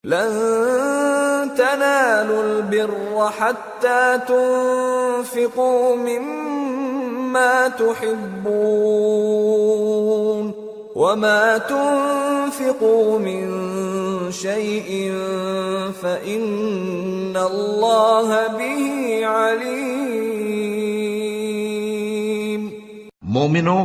لن تنالوا البر حتى تنفقوا مما تحبون وما تنفقوا من شيء فإن الله به عليم۔ مومنو،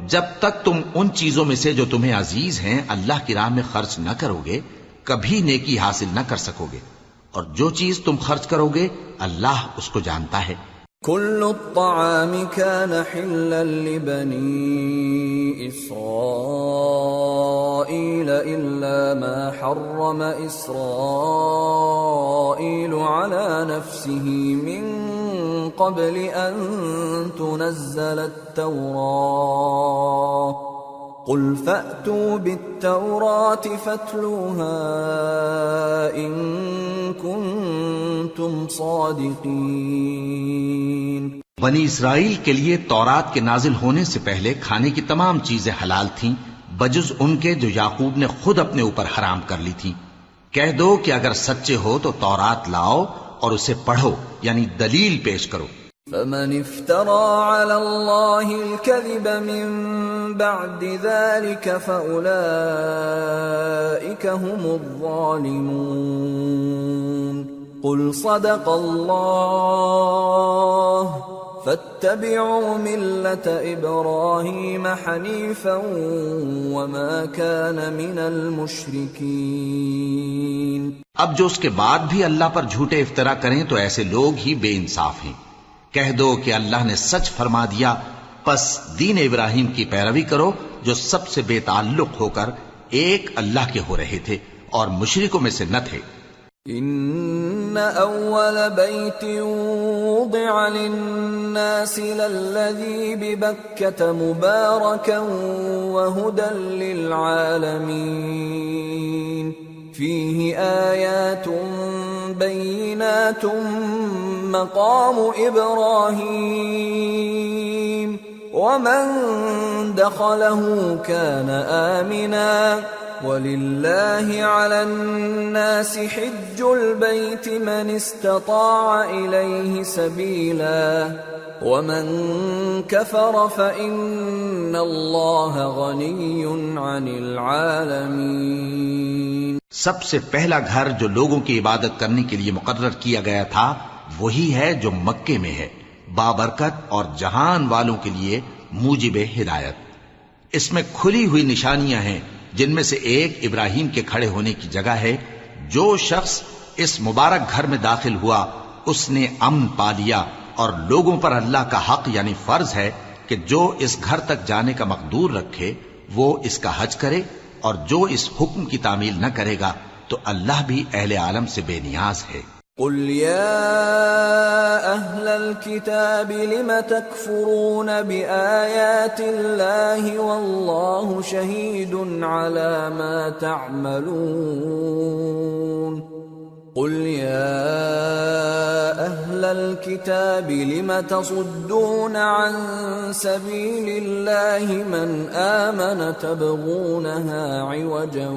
جب تک تم ان چیزوں میں سے جو تمہیں عزیز ہیں اللہ کی راہ میں خرچ نہ کرو گے کبھی نیکی حاصل نہ کر سکو گے، اور جو چیز تم خرچ کرو گے اللہ اس کو جانتا ہے۔ كل الطعام كان حلا لبني إسرائيل إلا ما حرم إسرائيل على نفسه من قبل أن تنزل التوراة قل فأتوا بالتوراة فاتلوها إن كنتم صادقين۔ بنی اسرائیل کے لیے تورات کے نازل ہونے سے پہلے کھانے کی تمام چیزیں حلال تھیں بجز ان کے جو یعقوب نے خود اپنے اوپر حرام کر لی تھی۔ کہہ دو کہ اگر سچے ہو تو تورات لاؤ اور اسے پڑھو، یعنی دلیل پیش کرو۔ فمن افترى على الله الكذب من بعد ذلك فأولئك هم الظالمون۔ قل صدق الله فاتبعوا ملة إبراهيم حنيفا وما كان من المشركين۔ اب جو اس کے بعد بھی اللہ پر جھوٹے افطرا کریں تو ایسے لوگ ہی بے انصاف ہیں۔ کہہ دو کہ اللہ نے سچ فرما دیا، پس دین ابراہیم کی پیروی کرو جو سب سے بے تعلق ہو کر ایک اللہ کے ہو رہے تھے اور مشرکوں میں سے نہ تھے۔ ان اول بیت وضع للناس للذی ببکۃ مبارکا وہدی للعالمین فیہ آیات بینات مقام ابراہیم ومن دخلہ کان آمنا وَلِلَّهِ عَلَى النَّاسِ حِجُّ الْبَيْتِ مَنِ اسْتَطَاعَ إِلَيْهِ سَبِيلًا وَمَن كَفَرَ فَإِنَّ اللَّهَ غَنِيٌّ عَنِ الْعَالَمِينَ۔ سب سے پہلا گھر جو لوگوں کی عبادت کرنے کے لیے مقرر کیا گیا تھا وہی ہے جو مکے میں ہے، بابرکت اور جہان والوں کے لیے موجب ہدایت۔ اس میں کھلی ہوئی نشانیاں ہیں جن میں سے ایک ابراہیم کے کھڑے ہونے کی جگہ ہے۔ جو شخص اس مبارک گھر میں داخل ہوا اس نے امن پا لیا، اور لوگوں پر اللہ کا حق یعنی فرض ہے کہ جو اس گھر تک جانے کا مقدور رکھے وہ اس کا حج کرے، اور جو اس حکم کی تعمیل نہ کرے گا تو اللہ بھی اہل عالم سے بے نیاز ہے۔ قل يا أهل الكتاب لم تكفرون بآيات الله والله شهيد على ما تعملون۔ قل يا أهل الكتاب لم تصدون عن سبيل الله من آمن تبغونها عوجا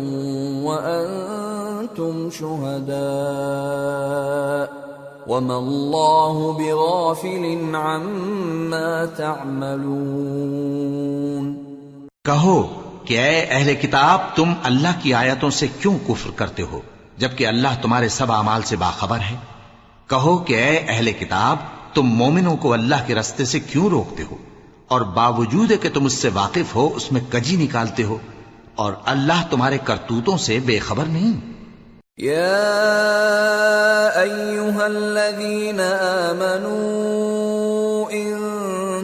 وأنتم شهداء وما الله بغافل عما تعملون۔ کہو کہ اے اہل کتاب تم اللہ کی آیتوں سے کیوں کفر کرتے ہو جبکہ اللہ تمہارے سب اعمال سے باخبر ہے۔ کہو کہ اے اہل کتاب تم مومنوں کو اللہ کے رستے سے کیوں روکتے ہو، اور باوجود کہ تم اس سے واقف ہو اس میں کجی نکالتے ہو، اور اللہ تمہارے کرتوتوں سے بے خبر نہیں۔ یا ایھا الذین آمنوا ان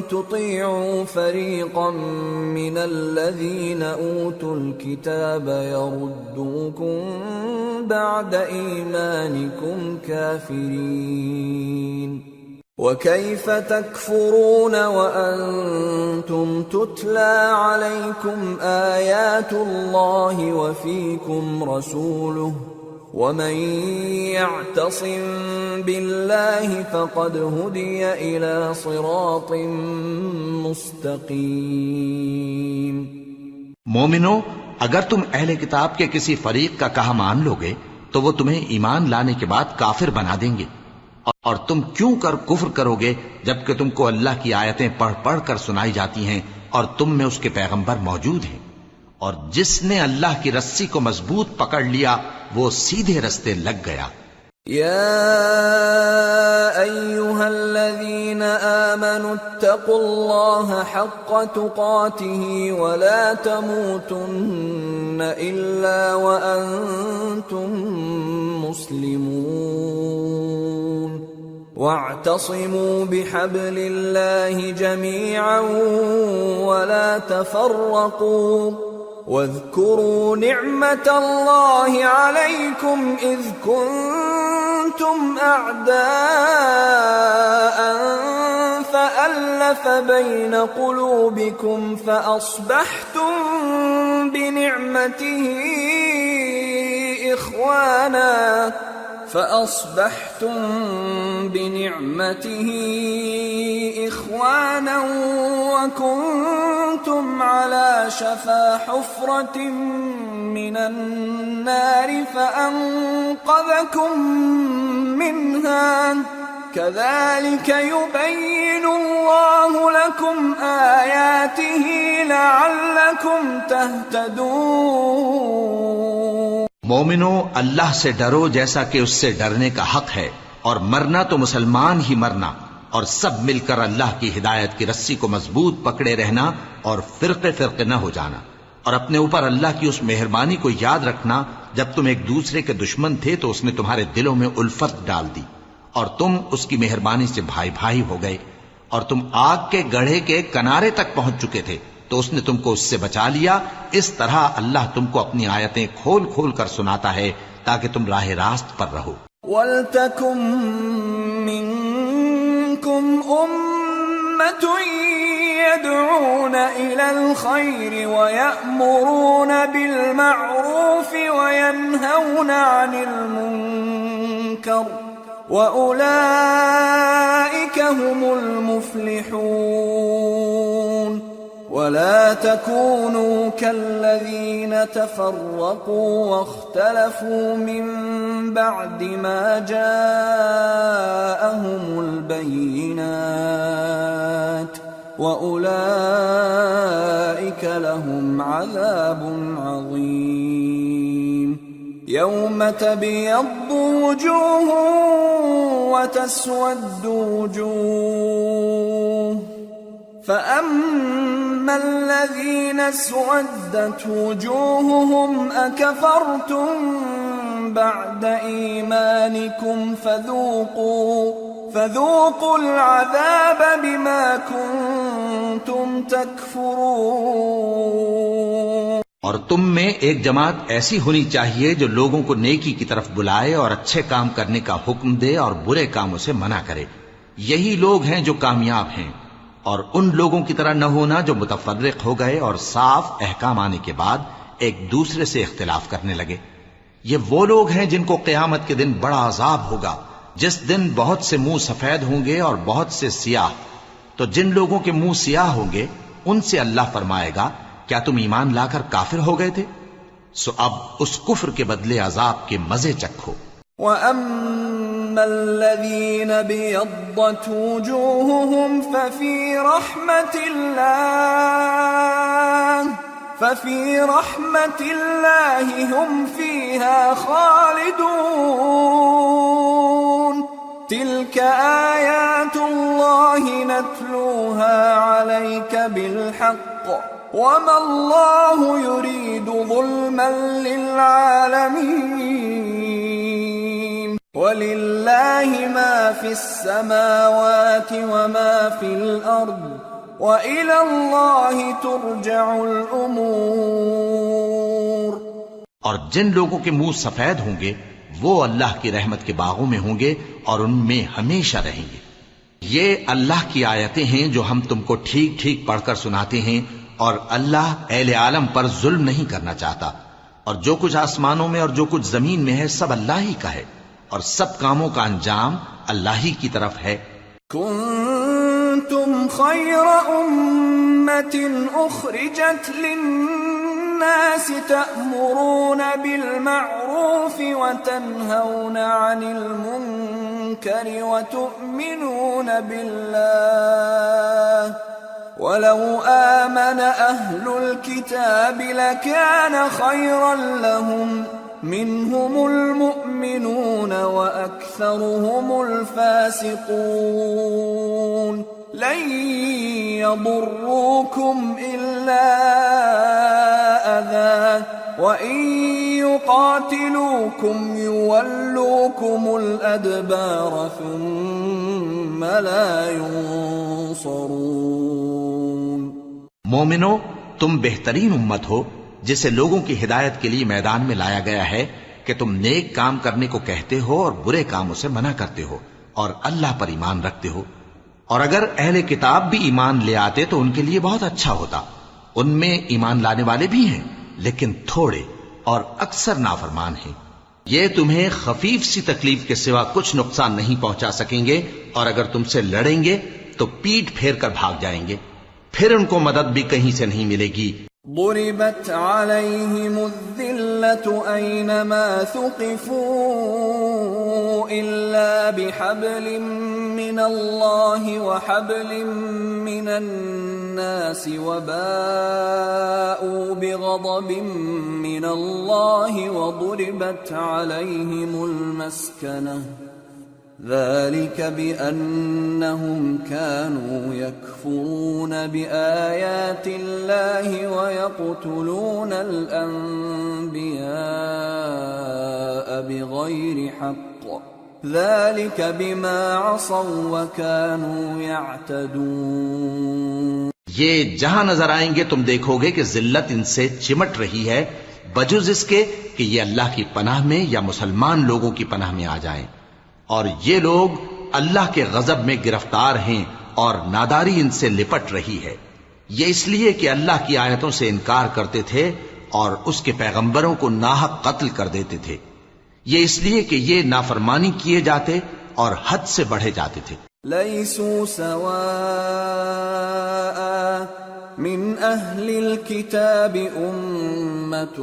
تطیعوا فریقا من الذین اوتوا الکتاب یردوکم بعد ایمانکم کافرین وَكَيْفَ تَكْفُرُونَ وَأَنْتُمْ تُتْلَى عَلَيْكُمْ آيَاتُ اللَّهِ وَفِيكُمْ رَسُولُهُ وَمَنْ يَعْتَصِمْ بِاللَّهِ فَقَدْ هُدِيَ إِلَى صِرَاطٍ مُسْتَقِيمٍ۔ مومنو، اگر تم اہل کتاب کے کسی فریق کا کہا مان لوگے تو وہ تمہیں ایمان لانے کے بعد کافر بنا دیں گے، اور تم کیوں کر کفر کرو گے جبکہ تم کو اللہ کی آیتیں پڑھ پڑھ کر سنائی جاتی ہیں اور تم میں اس کے پیغمبر موجود ہیں؟ اور جس نے اللہ کی رسی کو مضبوط پکڑ لیا وہ سیدھے رستے لگ گیا۔ يا أيها الذين آمنوا اتقوا الله حق تقاته ولا تموتن إلا وأنتم مسلمون واعتصموا بحبل الله جميعا ولا تفرقوا واذكروا نعمة الله عليكم إذ كنتم أعداء فألف بين قلوبكم فأصبحتم بنعمته إخوانا وكنتم على شفا حفرة من النار فأنقذكم منها كذلك يبين الله لكم آياته لعلكم تهتدون۔ مومنو، اللہ سے ڈرو جیسا کہ اس سے ڈرنے کا حق ہے، اور مرنا تو مسلمان ہی مرنا، اور سب مل کر اللہ کی ہدایت کی رسی کو مضبوط پکڑے رہنا اور فرقے فرقے نہ ہو جانا، اور اپنے اوپر اللہ کی اس مہربانی کو یاد رکھنا جب تم ایک دوسرے کے دشمن تھے تو اس نے تمہارے دلوں میں الفت ڈال دی اور تم اس کی مہربانی سے بھائی بھائی ہو گئے، اور تم آگ کے گڑھے کے کنارے تک پہنچ چکے تھے تو اس نے تم کو اس سے بچا لیا۔ اس طرح اللہ تم کو اپنی آیتیں کھول کھول کر سناتا ہے تاکہ تم راہ راست پر رہو۔ وَلْتَكُن مِّنكُمْ أُمَّةٌ يَدْعُونَ إِلَى الْخَيْرِ وَيَأْمُرُونَ بِالْمَعْرُوفِ وَيَنْهَوْنَ عَنِ الْمُنكَرِ وَأُولَئِكَ هُمُ الْمُفْلِحُونَ۔ ولا تكونوا كالذين تفرقوا واختلفوا من بعد ما جاءهم البينات وأولئك لهم عذاب عظيم۔ يوم تبيض وجوه وتسود وجوه فأما الذين اسودت وجوههم أكفرتم بعد إيمانكم فذوقوا العذاب بما كنتم تكفرون۔ اور تم میں ایک جماعت ایسی ہونی چاہیے جو لوگوں کو نیکی کی طرف بلائے اور اچھے کام کرنے کا حکم دے اور برے کاموں سے منع کرے، یہی لوگ ہیں جو کامیاب ہیں۔ اور ان لوگوں کی طرح نہ ہونا جو متفرق ہو گئے اور صاف احکام آنے کے بعد ایک دوسرے سے اختلاف کرنے لگے۔ یہ وہ لوگ ہیں جن کو قیامت کے دن بڑا عذاب ہوگا، جس دن بہت سے منہ سفید ہوں گے اور بہت سے سیاہ۔ تو جن لوگوں کے منہ سیاہ ہوں گے ان سے اللہ فرمائے گا، کیا تم ایمان لا کر کافر ہو گئے تھے؟ سو اب اس کفر کے بدلے عذاب کے مزے چکھو۔ وَأَمَّا الَّذِينَ بِيَضَّتْ وُجُوهُهُمْ فَفِي رَحْمَةِ اللَّهِ هُمْ فِيهَا خَالِدُونَ۔ تِلْكَ آيَاتُ اللَّهِ نَتْلُوهَا عَلَيْكَ بِالْحَقِّ وَمَا اللَّهُ يُرِيدُ ظُلْمًا لِّلْعَالَمِينَ۔ وَلِلَّهِ مَا فِي السَّمَاوَاتِ وَمَا فِي الْأَرْضِ وَإِلَى اللَّهِ تُرْجَعُ الْأُمُورُ۔ اور جن لوگوں کے منہ سفید ہوں گے وہ اللہ کی رحمت کے باغوں میں ہوں گے اور ان میں ہمیشہ رہیں گے۔ یہ اللہ کی آیتیں ہیں جو ہم تم کو ٹھیک ٹھیک پڑھ کر سناتے ہیں، اور اللہ اہل عالم پر ظلم نہیں کرنا چاہتا، اور جو کچھ آسمانوں میں اور جو کچھ زمین میں ہے سب اللہ ہی کا ہے، اور سب کاموں کا انجام اللہ ہی کی طرف ہے۔ کنتم خیر امت اخرجت للناس الناس تأمرون بالمعروف وتنهون عن المنكر وتؤمنون بالله ولو آمن أهل الكتاب لكان خيرا لهم منهم المؤمنون وأكثرهم الفاسقون لن يضروكم إلا أذى وإن يقاتلوكم يولوكم الأدبار ثم لا ينصرون. مومنو، تم بہترین امت ہو جسے لوگوں کی ہدایت کے لیے میدان میں لایا گیا ہے کہ تم نیک کام کرنے کو کہتے ہو اور برے کاموں سے منع کرتے ہو اور اللہ پر ایمان رکھتے ہو. اور اگر اہل کتاب بھی ایمان لے آتے تو ان کے لیے بہت اچھا ہوتا. ان میں ایمان لانے والے بھی ہیں لیکن تھوڑے اور اکثر نافرمان ہیں. یہ تمہیں خفیف سی تکلیف کے سوا کچھ نقصان نہیں پہنچا سکیں گے، اور اگر تم سے لڑیں گے تو پیٹ پھیر کر بھاگ جائیں گے، پھر ان کو مدد بھی کہیں سے نہیں ملے گی. ضربت عليهم الذلة أينما ثقفوا إلا بحبل من الله وحبل من الناس وباءوا بغضب من الله وضربت عليهم المسكنة ذلك بأنهم كانوا يكفرون بآيات الله ويقتلون الأنبياء بغير حق ذلك بما عصوا وكانوا يعتدون. یہ جہاں نظر آئیں گے تم دیکھو گے کہ ذلت ان سے چمٹ رہی ہے بجز اس کے کہ یہ اللہ کی پناہ میں یا مسلمان لوگوں کی پناہ میں آ جائیں. اور یہ لوگ اللہ کے غضب میں گرفتار ہیں اور ناداری ان سے لپٹ رہی ہے. یہ اس لیے کہ اللہ کی آیتوں سے انکار کرتے تھے اور اس کے پیغمبروں کو ناحق قتل کر دیتے تھے. یہ اس لیے کہ یہ نافرمانی کیے جاتے اور حد سے بڑھے جاتے تھے. لیسوا سواء من اہل الكتاب امة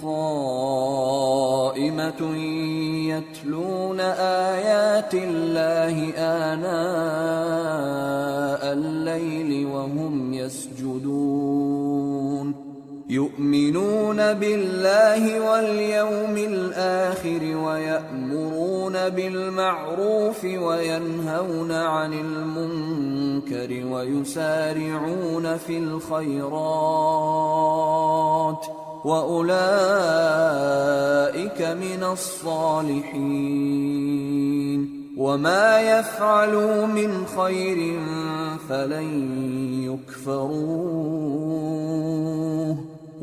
قائمة يتلون آیات اللہ آناء الليل وهم يسجدون يؤمنون بالله واليوم الآخر ويأمرون بالمعروف وينهون عن المنكر ويسارعون في الخيرات وأولئك من الصالحين وما يفعلوا من خير فلن يكفروه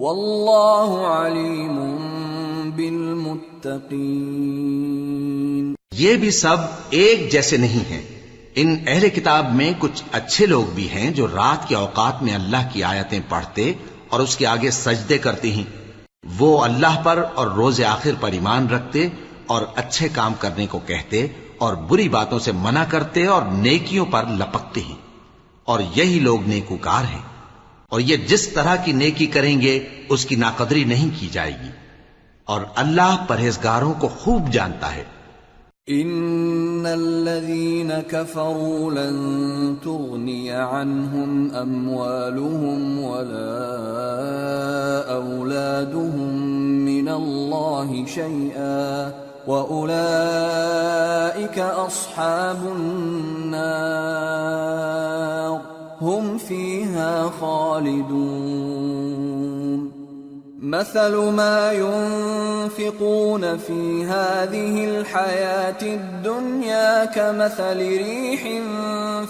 واللہ علیم بالمتقین. یہ بھی سب ایک جیسے نہیں ہیں. ان اہل کتاب میں کچھ اچھے لوگ بھی ہیں جو رات کے اوقات میں اللہ کی آیتیں پڑھتے اور اس کے آگے سجدے کرتے ہیں. وہ اللہ پر اور روز آخر پر ایمان رکھتے اور اچھے کام کرنے کو کہتے اور بری باتوں سے منع کرتے اور نیکیوں پر لپکتے ہیں، اور یہی لوگ نیکوکار ہیں. اور یہ جس طرح کی نیکی کریں گے اس کی ناقدری نہیں کی جائے گی، اور اللہ پرہیزگاروں کو خوب جانتا ہے. ان الذين كفروا لن تغني عنهم اموالهم ولا اولادهم من الله شيئا واولئك اصحاب النار هم فيها خالدون. مثل ما ينفقون في هذه الحياة الدنيا كمثل ريح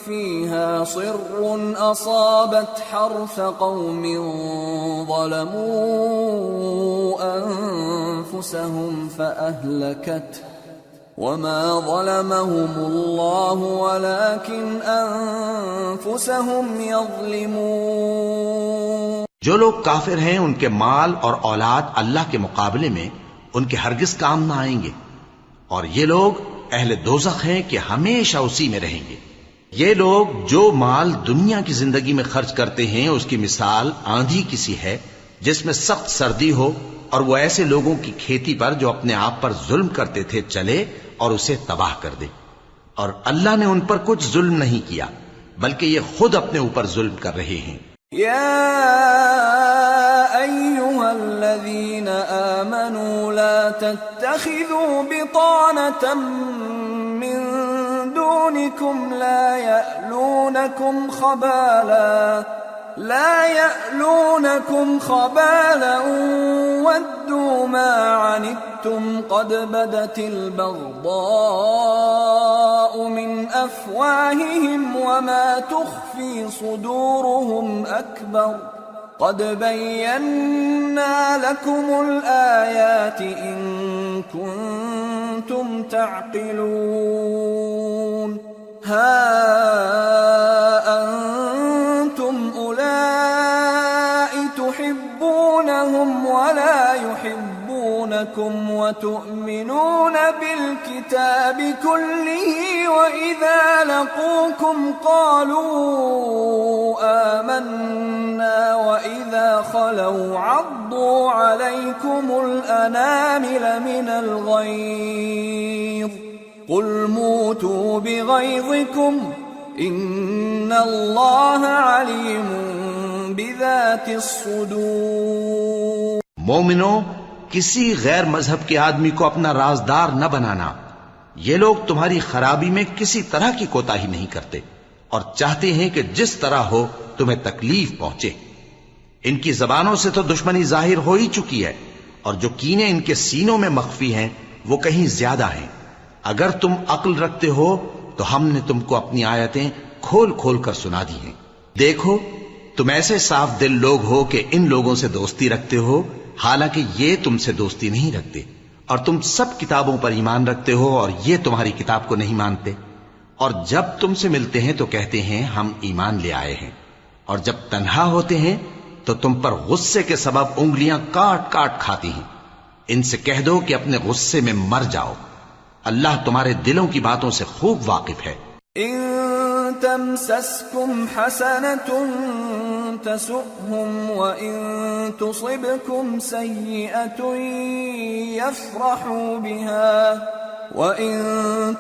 فيها صر أصابت حرث قوم ظلموا أنفسهم فأهلكته وما ظلمهم الله ولكن أنفسهم يظلمون. جو لوگ کافر ہیں ان کے مال اور اولاد اللہ کے مقابلے میں ان کے ہرگز کام نہ آئیں گے، اور یہ لوگ اہل دوزخ ہیں کہ ہمیشہ اسی میں رہیں گے. یہ لوگ جو مال دنیا کی زندگی میں خرچ کرتے ہیں اس کی مثال آندھی کی سی ہے جس میں سخت سردی ہو، اور وہ ایسے لوگوں کی کھیتی پر جو اپنے آپ پر ظلم کرتے تھے چلے اور اسے تباہ کر دے۔ اور اللہ نے ان پر کچھ ظلم نہیں کیا، بلکہ یہ خود اپنے اوپر ظلم کر رہے ہیں۔ يا أيها الذين آمنوا لا تتخذوا بطانة من دونكم لا يألونكم خبالا ودوا ما عنتم قد بدت البغضاء من أفواههم وما تخفي صدورهم أكبر قد بينا لكم الآيات إن كنتم تعقلون ها أنتم أولئك تحبونهم ولا يحبونكم وتؤمنون بالكتاب كله وإذا لقوكم قالوا آمنا وإذا خلوا عضوا عليكم الأنامل من الغيظ قل موتوا بغيظكم إن الله عليم بذات الصدور۔ مومنو، کسی غیر مذہب کے آدمی کو اپنا رازدار نہ بنانا۔ یہ لوگ تمہاری خرابی میں کسی طرح کی کوتاہی نہیں کرتے اور چاہتے ہیں کہ جس طرح ہو تمہیں تکلیف پہنچے۔ ان کی زبانوں سے تو دشمنی ظاہر ہو ہی چکی ہے، اور جو کینے ان کے سینوں میں مخفی ہیں وہ کہیں زیادہ ہیں۔ اگر تم عقل رکھتے ہو تو ہم نے تم کو اپنی آیتیں کھول کھول کر سنا دی ہیں۔ دیکھو، تم ایسے صاف دل لوگ ہو کہ ان لوگوں سے دوستی رکھتے ہو، حالانکہ یہ تم سے دوستی نہیں رکھتے، اور تم سب کتابوں پر ایمان رکھتے ہو اور یہ تمہاری کتاب کو نہیں مانتے، اور جب تم سے ملتے ہیں تو کہتے ہیں ہم ایمان لے آئے ہیں، اور جب تنہا ہوتے ہیں تو تم پر غصے کے سبب انگلیاں کاٹ کاٹ کھاتی ہیں۔ ان سے کہہ دو کہ اپنے غصے میں مر جاؤ، اللہ تمہارے دلوں کی باتوں سے خوب واقف ہے۔ إن تمسسكم حسنة تسؤهم وإن تصبكم سيئة يفرحوا بها وإن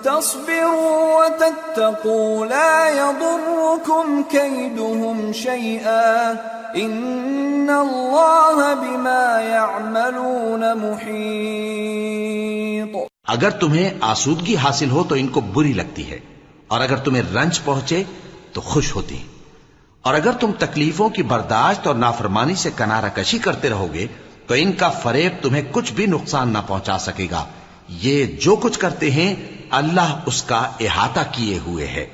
تصبروا وتتقوا لا يضركم كيدهم شيئا إن الله بما يعملون محيط۔ اگر تمہیں آسودگی حاصل ہو تو ان کو بری لگتی ہے، اور اگر تمہیں رنج پہنچے تو خوش ہوتی ہیں، اور اگر تم تکلیفوں کی برداشت اور نافرمانی سے کنارہ کشی کرتے رہو گے تو ان کا فریب تمہیں کچھ بھی نقصان نہ پہنچا سکے گا۔ یہ جو کچھ کرتے ہیں اللہ اس کا احاطہ کیے ہوئے ہے۔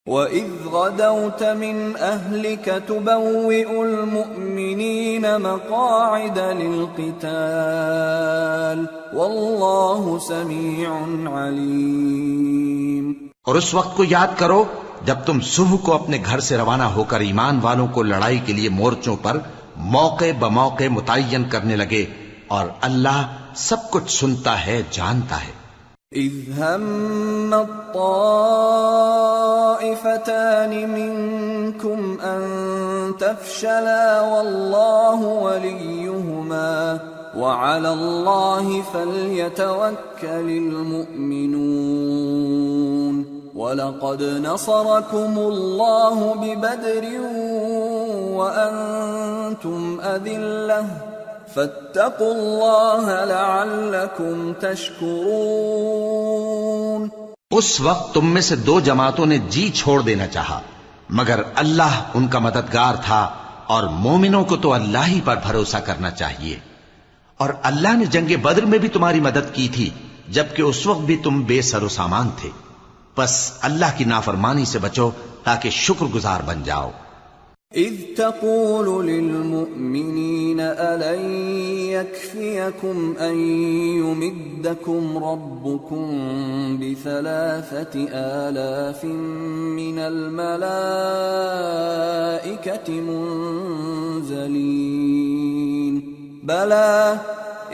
وَإِذْ غَدَوْتَ مِنْ أَهْلِكَ تُبَوِّئُ الْمُؤْمِنِينَ مَقَاعِدَ لِلْقِتَالِ وَاللَّهُ سَمِيعٌ عَلِيمٌ۔ اور اس وقت کو یاد کرو جب تم صبح کو اپنے گھر سے روانہ ہو کر ایمان والوں کو لڑائی کے لیے مورچوں پر موقع بموقع متعین کرنے لگے، اور اللہ سب کچھ سنتا ہے، جانتا ہے۔ إِذْ هَمَّ الطَّائِفَتَانِ مِنْكُمْ أَنْ تَفْشَلَا وَاللَّهُ وَلِيُّهُمَا وَعَلَى اللَّهِ فَلْيَتَوَكَّلِ الْمُؤْمِنُونَ وَلَقَدْ نَصَرَكُمُ اللَّهُ بِبَدْرٍ وَأَنْتُمْ أَذِلَّةٌ فَاتَّقُوا اللَّهَ لَعَلَّكُمْ تَشْكُرُونَ۔ اس وقت تم میں سے دو جماعتوں نے جی چھوڑ دینا چاہا، مگر اللہ ان کا مددگار تھا، اور مومنوں کو تو اللہ ہی پر بھروسہ کرنا چاہیے۔ اور اللہ نے جنگ بدر میں بھی تمہاری مدد کی تھی جبکہ اس وقت بھی تم بے سر و سامان تھے، بس اللہ کی نافرمانی سے بچو تاکہ شکر گزار بن جاؤ۔ إذ تقول للمؤمنين ألن يكفيكم أن يمدكم ربكم ب3,000 من الملائكة منزلين بلى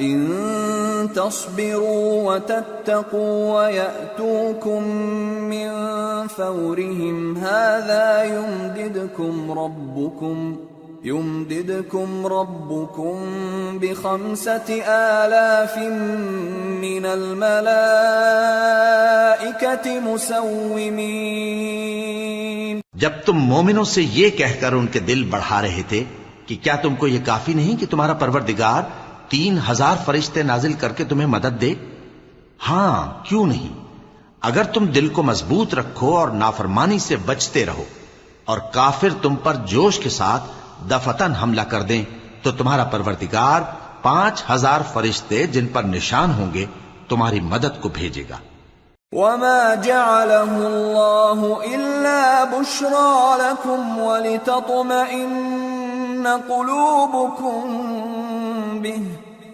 إن تصبروا وتتقوا ويأتوكم من فورهم هذا يمددكم يمددكم ربكم ب5,000 من الملائكة مسومين. جب تم مومنوں سے یہ کہہ کر ان کے دل بڑھا رہے تھے کہ کیا تم کو یہ کافی نہیں کہ تمہارا پروردگار 3,000 فرشتے نازل کر کے تمہیں مدد دے؟ ہاں، کیوں نہیں؟ اگر تم دل کو مضبوط رکھو اور نافرمانی سے بچتے رہو اور کافر تم پر جوش کے ساتھ دفتن حملہ کر دیں تو تمہارا پروردگار 5,000 فرشتے جن پر نشان ہوں گے تمہاری مدد کو بھیجے گا. وما جعله الله إلا بشرى لكم ولتطمئن قلوبكم به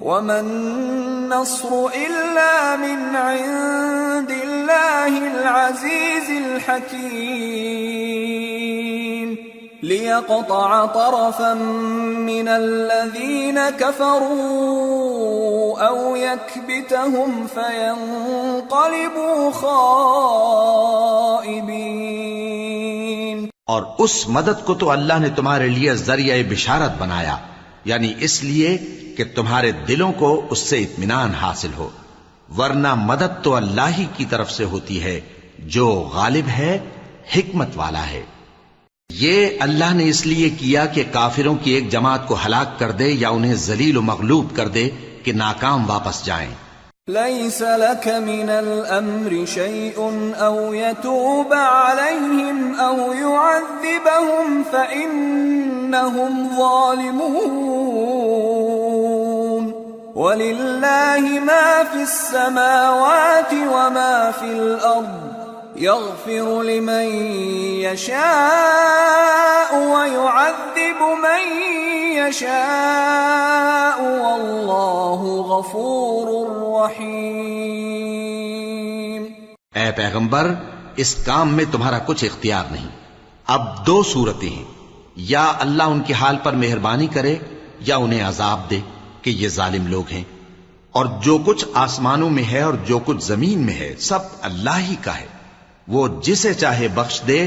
وما النصر إلا من عند الله العزيز الحكيم ليقطع طرفا من الذين كفروا أو يكبتهم فينقلبوا خائبين. اور اس مدد کو تو اللہ نے تمہارے لیے ذریعہ بشارت بنایا، یعنی اس لیے کہ تمہارے دلوں کو اس سے اطمینان حاصل ہو، ورنہ مدد تو اللہ ہی کی طرف سے ہوتی ہے جو غالب ہے، حکمت والا ہے. یہ اللہ نے اس لیے کیا کہ کافروں کی ایک جماعت کو ہلاک کر دے یا انہیں ذلیل و مغلوب کر دے کہ ناکام واپس جائیں. ليس لك من الأمر شيء أو يتوب عليهم أو يعذبهم فإنهم ظالمون ولله ما في السماوات وما في الأرض يغفر لمن يشاء ويعذب من يشاء والله غفور رحيم. اے پیغمبر، اس کام میں تمہارا کچھ اختیار نہیں. اب 2 صورتیں ہیں، یا اللہ ان کے حال پر مہربانی کرے یا انہیں عذاب دے کہ یہ ظالم لوگ ہیں. اور جو کچھ آسمانوں میں ہے اور جو کچھ زمین میں ہے سب اللہ ہی کا ہے. وہ جسے چاہے بخش دے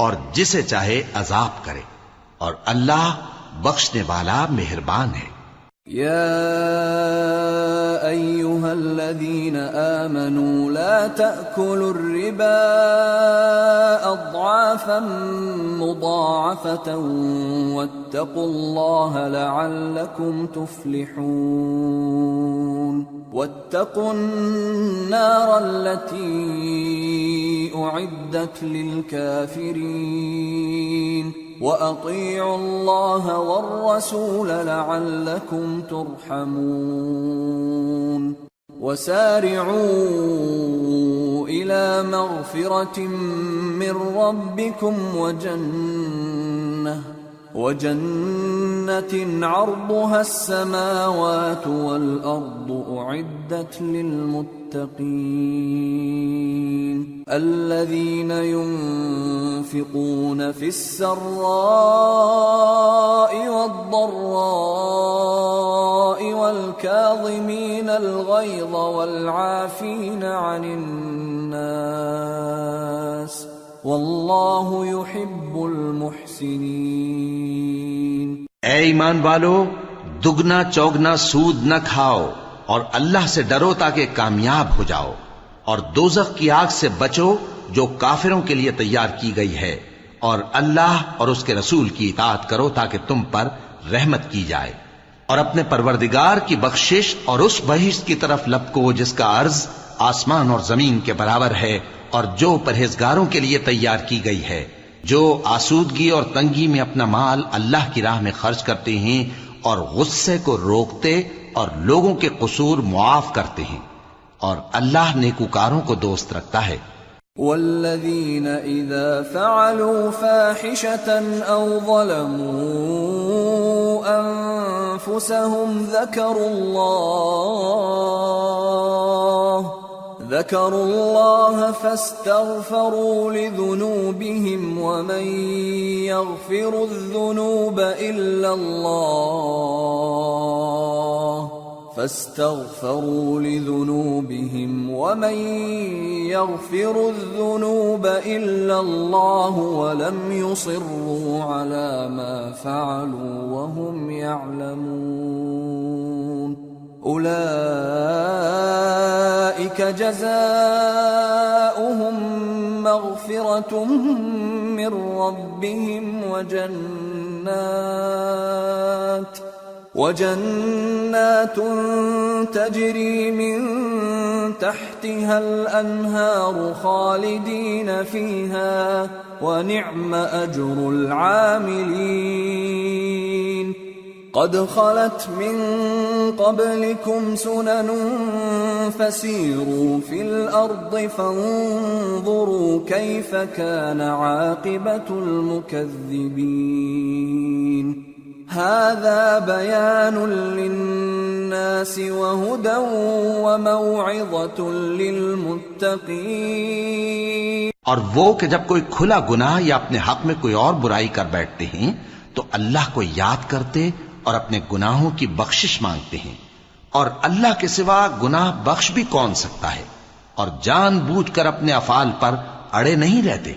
اور جسے چاہے عذاب کرے، اور اللہ بخشنے والا مہربان ہے. يا أيها الذين آمنوا لا تأكلوا الربا أضعافا مضاعفة واتقوا الله لعلكم تفلحون. واتقوا النار التي أعدت للكافرين وأطيعوا الله والرسول لعلكم ترحمون. وسارعوا إلى مغفرة من ربكم وجنة عرضها السماوات والأرض أعدت للمتقين الذين ينفقون في السراء والضراء والكاظمين الغيظ والعافين عن الناس واللہ يحب المحسنین. اے ایمان والو، دگنا چوگنا سود نہ کھاؤ اور اللہ سے ڈرو تاکہ کامیاب ہو جاؤ، اور دوزخ کی آگ سے بچو جو کافروں کے لیے تیار کی گئی ہے، اور اللہ اور اس کے رسول کی اطاعت کرو تاکہ تم پر رحمت کی جائے، اور اپنے پروردگار کی بخشش اور اس بہشت کی طرف لپکو جس کا عرض آسمان اور زمین کے برابر ہے، اور جو پرہیزگاروں کے لیے تیار کی گئی ہے، جو آسودگی اور تنگی میں اپنا مال اللہ کی راہ میں خرچ کرتے ہیں اور غصے کو روکتے اور لوگوں کے قصور معاف کرتے ہیں، اور اللہ نیکوکاروں کو دوست رکھتا ہے. والذین اذا فعلوا فاحشة او ظلموا انفسهم ذكروا الله فاستغفروا لذنوبهم ومن يغفر الذنوب إلا الله فاستغفروا لذنوبهم ومن يغفر الذنوب إلا الله ولم يصروا على ما فعلوا وهم يعلمون أولئك جزاؤهم مغفرة من ربهم وجنات تجري من تحتها الأنهار خالدين فيها ونعم أجر العاملين قد خلت من قبلكم سنن فسيروا في الأرض فانظروا كيف كان عاقبة المكذبين هذا بيان للناس وهدى وموعظة للمتقين۔ اور وہ کہ جب کوئی کھلا گناہ یا اپنے حق میں کوئی اور برائی کر بیٹھتے ہیں تو اللہ کو یاد کرتے اور اپنے گناہوں کی بخشش مانگتے ہیں، اور اللہ کے سوا گناہ بخش بھی کون سکتا ہے، اور جان بوجھ کر اپنے افعال پر اڑے نہیں رہتے۔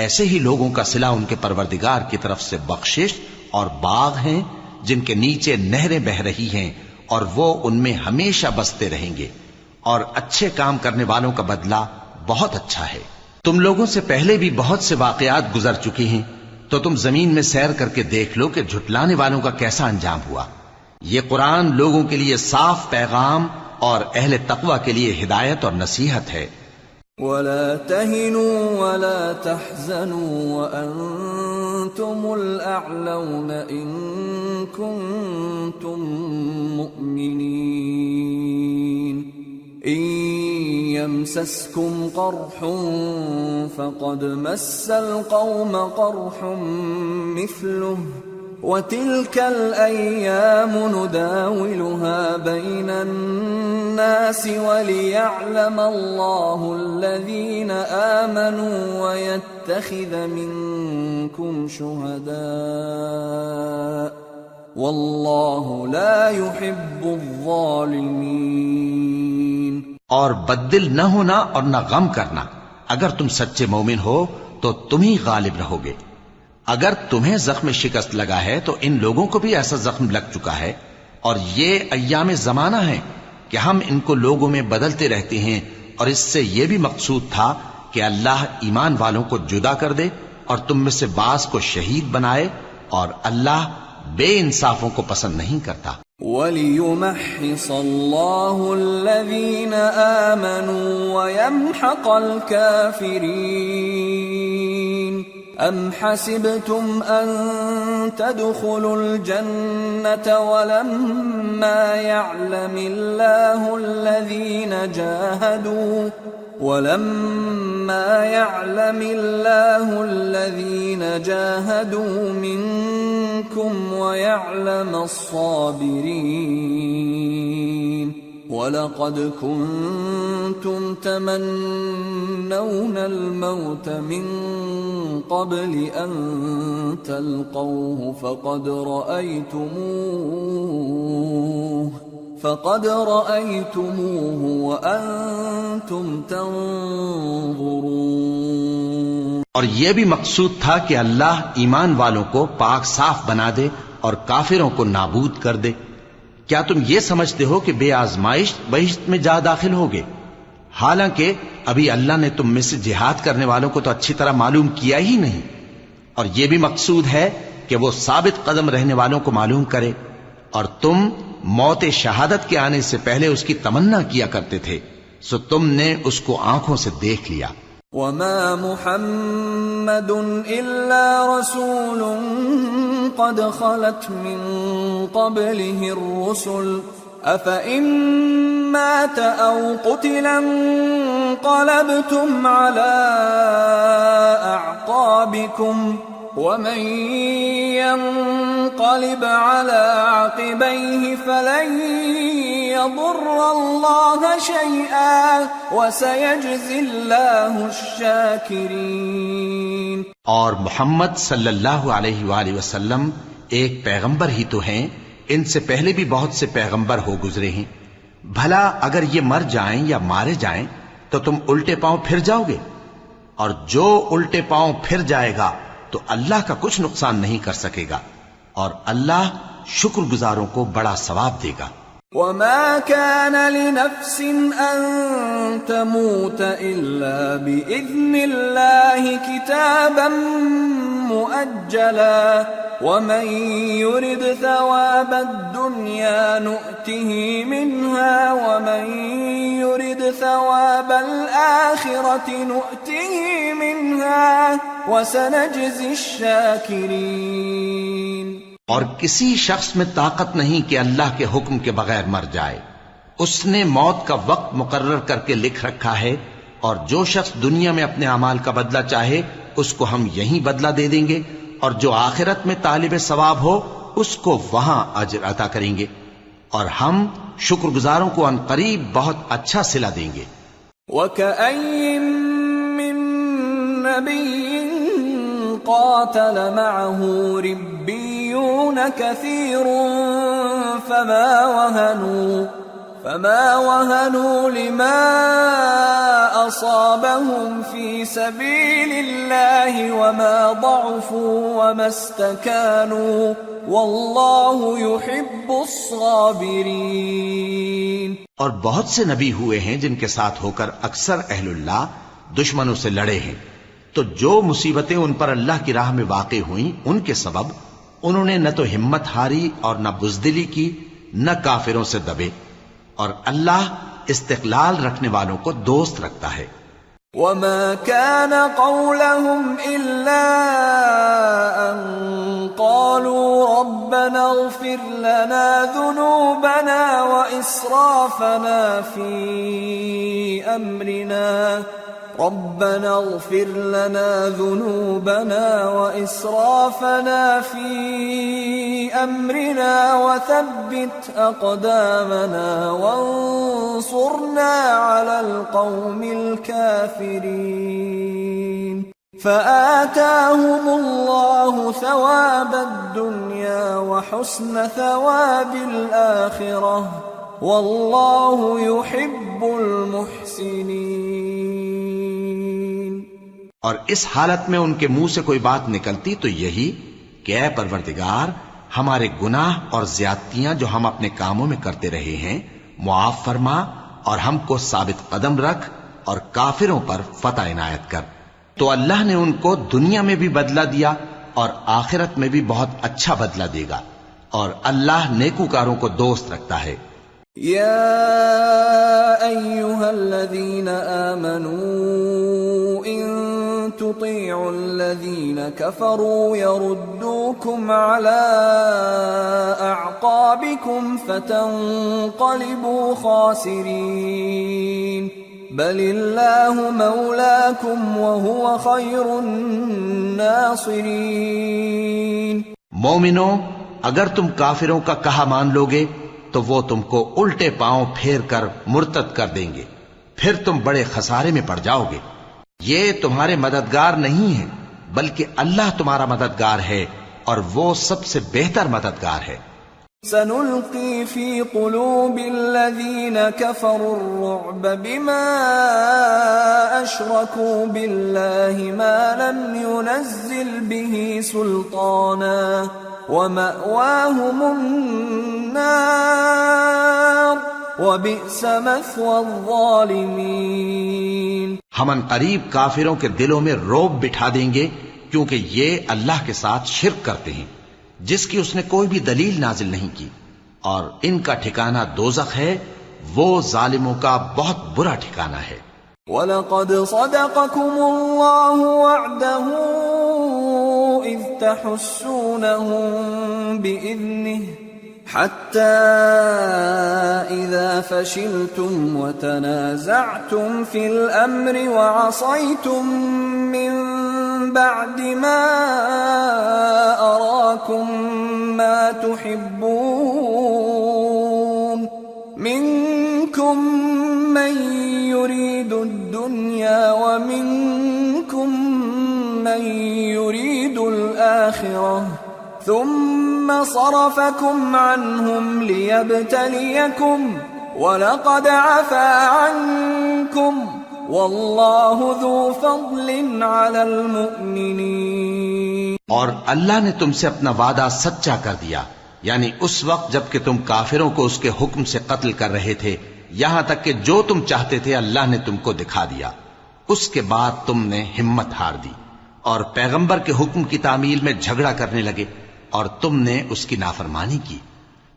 ایسے ہی لوگوں کا صلہ ان کے پروردگار کی طرف سے بخشش اور باغ ہیں جن کے نیچے نہریں بہ رہی ہیں، اور وہ ان میں ہمیشہ بستے رہیں گے، اور اچھے کام کرنے والوں کا بدلہ بہت اچھا ہے۔ تم لوگوں سے پہلے بھی بہت سے واقعات گزر چکے ہیں، تو تم زمین میں سیر کر کے دیکھ لو کہ جھٹلانے والوں کا کیسا انجام ہوا۔ یہ قرآن لوگوں کے لیے صاف پیغام اور اہل تقوی کے لیے ہدایت اور نصیحت ہے۔ ولا تهنوا ولا تحزنوا وأنتم الأعلون إن كنتم مؤمنين إن يمسسكم قرح فقد مس القوم قرح مثله وتلك الأيام نداولها بين الناس وليعلم الله الذين آمنوا ويتخذ منكم شهداء والله لا يحب الظالمين۔ اور بدل نہ ہونا اور نہ غم کرنا، اگر تم سچے مومن ہو تو تم ہی غالب رہو گے۔ اگر تمہیں زخم شکست لگا ہے تو ان لوگوں کو بھی ایسا زخم لگ چکا ہے، اور یہ ایام زمانہ ہیں کہ ہم ان کو لوگوں میں بدلتے رہتے ہیں، اور اس سے یہ بھی مقصود تھا کہ اللہ ایمان والوں کو جدا کر دے اور تم میں سے بعض کو شہید بنائے، اور اللہ بے انصافوں کو پسند نہیں کرتا۔ وَلِيُمَحِّصَ اللَّهُ الَّذِينَ آمَنُوا وَيَمْحَقَ الْكَافِرِينَ أَمْ حَسِبْتُمْ أَن تَدْخُلُوا الْجَنَّةَ وَلَمَّا يَعْلَمِ اللَّهُ الَّذِينَ جَاهَدُوا مِنكُمْ وَيَعْلَمَ الصَّابِرِينَ وَلَقَدْ كُنْتُمْ تَمَنَّوْنَ الْمَوْتَ مِنْ قَبْلِ أَنْ تَلْقَوْهُ فَقَدْ رَأَيْتُمُوهُ وَأَنْتُمْ تَنْظُرُونَ۔ اور یہ بھی مقصود تھا کہ اللہ ایمان والوں کو پاک صاف بنا دے اور کافروں کو نابود کر دے۔ کیا تم یہ سمجھتے ہو کہ بے آزمائش بہشت میں جا داخل ہوگے؟ حالانکہ ابھی اللہ نے تم میں سے جہاد کرنے والوں کو تو اچھی طرح معلوم کیا ہی نہیں۔ اور یہ بھی مقصود ہے کہ وہ ثابت قدم رہنے والوں کو معلوم کرے، اور تم موت شہادت کے آنے سے پہلے اس کی تمنا کیا کرتے تھے، سو تم نے اس کو آنکھوں سے دیکھ لیا۔ وَمَا مُحَمَّدٌ إِلَّا رَسُولٌ قَدْ خَلَتْ مِن قَبْلِهِ الرُّسُلُ أَفَإِن مَّاتَ أَوْ قُتِلَ انقَلَبْتُمْ عَلَى أَعْقَابِكُمْ وَمَن يَنقَلِبْ عَلَى عَقِبَيْهِ فَلَن يَضُرَّ اللَّهَ شَيْئًا وَسَيَجْزِي اللَّهُ الشَّاكِرِينَ۔ اور محمد صلی اللہ علیہ وآلہ وسلم ایک پیغمبر ہی تو ہیں، ان سے پہلے بھی بہت سے پیغمبر ہو گزرے ہیں، بھلا اگر یہ مر جائیں یا مارے جائیں تو تم الٹے پاؤں پھر جاؤ گے؟ اور جو الٹے پاؤں پھر جائے گا تو اللہ کا کچھ نقصان نہیں کر سکے گا، اور اللہ شکر گزاروں کو بڑا ثواب دے گا۔ وما كان لنفس أن تموت إلا بإذن الله كتابا مؤجلا ومن يرد ثواب الدنيا نؤته منها ومن يرد ثواب الآخرة نؤته منها وسنجزي الشاكرين۔ اور کسی شخص میں طاقت نہیں کہ اللہ کے حکم کے بغیر مر جائے، اس نے موت کا وقت مقرر کر کے لکھ رکھا ہے، اور جو شخص دنیا میں اپنے اعمال کا بدلہ چاہے اس کو ہم یہیں بدلہ دے دیں گے، اور جو آخرت میں طالب ثواب ہو اس کو وہاں اجر عطا کریں گے، اور ہم شکر گزاروں کو عنقریب بہت اچھا صلہ دیں گے۔ وَكَأَيٍّ مِّن نَّبِيٍّ قاتل معه ربيون كثير فما وهنوا لما أصابهم في سبيل الله وما ضعفوا وما استكانوا والله يحب الصابرين۔ اور بہت سے نبی ہوئے ہیں جن کے ساتھ ہو کر اکثر اہل اللہ دشمنوں سے لڑے ہیں، تو جو مصیبتیں ان پر اللہ کی راہ میں واقع ہوئیں ان کے سبب انہوں نے نہ تو ہمت ہاری اور نہ بزدلی کی، نہ کافروں سے دبے، اور اللہ استقلال رکھنے والوں کو دوست رکھتا ہے۔ وما كان قولهم إلا أن قالوا ربنا اغفر لنا ذنوبنا وإسرافنا في أمرنا ربنا اغفر لنا ذنوبنا وإسرافنا في أمرنا وثبت أقدامنا وانصرنا على القوم الكافرين فآتاهم الله ثواب الدنيا وحسن ثواب الآخرة والله يحب المحسنين۔ اور اس حالت میں ان کے منہ سے کوئی بات نکلتی تو یہی کہ اے پروردگار، ہمارے گناہ اور زیادتیاں جو ہم اپنے کاموں میں کرتے رہے ہیں معاف فرما، اور ہم کو ثابت قدم رکھ اور کافروں پر فتح عنایت کر۔ تو اللہ نے ان کو دنیا میں بھی بدلہ دیا اور آخرت میں بھی بہت اچھا بدلہ دے گا، اور اللہ نیکوکاروں کو دوست رکھتا ہے۔ يا أيها الذين آمنوا إن تطيعوا الذين كفروا يردوكم على أعقابكم فتنقلبوا خاسرين بل الله مولاكم وهو خير الناصرين۔ مومنو، اگر تم کافروں کا کہا مان لوگے تو وہ تم کو الٹے پاؤں پھیر کر مرتد کر دیں گے، پھر تم بڑے خسارے میں پڑ جاؤ گے۔ یہ تمہارے مددگار نہیں ہیں بلکہ اللہ تمہارا مددگار ہے، اور وہ سب سے بہتر مددگار ہے۔ سنلقي في قلوب الذين كفروا الرعب بما أشركوا بالله ما لم ينزل به سلطانا ومأواهم النار وبئس مثوى الظالمين۔ ہم ان قریب کافروں کے دلوں میں رعب بٹھا دیں گے، کیونکہ یہ اللہ کے ساتھ شرک کرتے ہیں جس کی اس نے کوئی بھی دلیل نازل نہیں کی، اور ان کا ٹھکانہ دوزخ ہے، وہ ظالموں کا بہت برا ٹھکانہ ہے۔ وَلَقَدْ صَدَقَكُمُ اللَّهُ وَعْدَهُ إِذْ تَحُسُّونَهُم بِإِذْنِهِ حَتَّى إِذَا فَشِلْتُمْ وَتَنَازَعْتُمْ فِي الْأَمْرِ وَعَصَيْتُمْ مِنْ بعد ما أراكم ما تحبون منكم من يريد الدنيا ومنكم من يريد الآخرة ثم صرفكم عنهم ليبتليكم وَلَقَدْ عَفَا عَنْكُمْ وَاللَّهُ ذُو فَضْلٍ عَلَى الْمُؤْمِنِينَ۔ اور اللہ نے تم سے اپنا وعدہ سچا کر دیا، یعنی اس وقت جب کہ تم کافروں کو اس کے حکم سے قتل کر رہے تھے، یہاں تک کہ جو تم چاہتے تھے اللہ نے تم کو دکھا دیا۔ اس کے بعد تم نے ہمت ہار دی اور پیغمبر کے حکم کی تعمیل میں جھگڑا کرنے لگے اور تم نے اس کی نافرمانی کی۔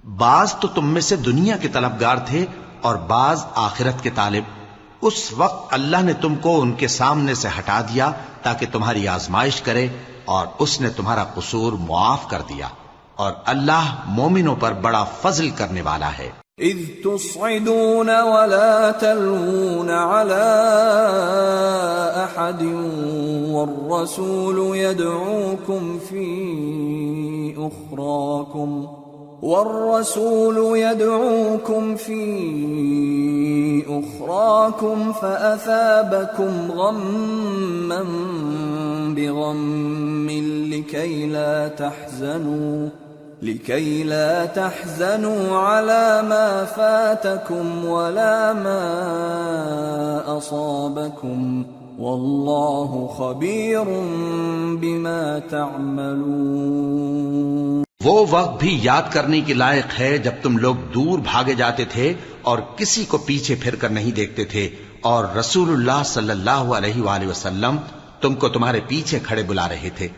بعض تو تم میں سے دنیا کے طلبگار تھے اور بعض آخرت کے طالب۔ اس وقت اللہ نے تم کو ان کے سامنے سے ہٹا دیا تاکہ تمہاری آزمائش کرے، اور اس نے تمہارا قصور معاف کر دیا، اور اللہ مومنوں پر بڑا فضل کرنے والا ہے۔ اذ تصعدون ولا تلوون على احد والرسول يدعوكم في أخراكم فأثابكم غما بغم لكي لا تحزنوا على ما فاتكم ولا ما أصابكم والله خبير بما تعملون۔ وہ وقت بھی یاد کرنے کے لائق ہے جب تم لوگ دور بھاگے جاتے تھے اور کسی کو پیچھے پھر کر نہیں دیکھتے تھے، اور رسول اللہ صلی اللہ علیہ وآلہ وسلم تم کو تمہارے پیچھے کھڑے بلا رہے تھے،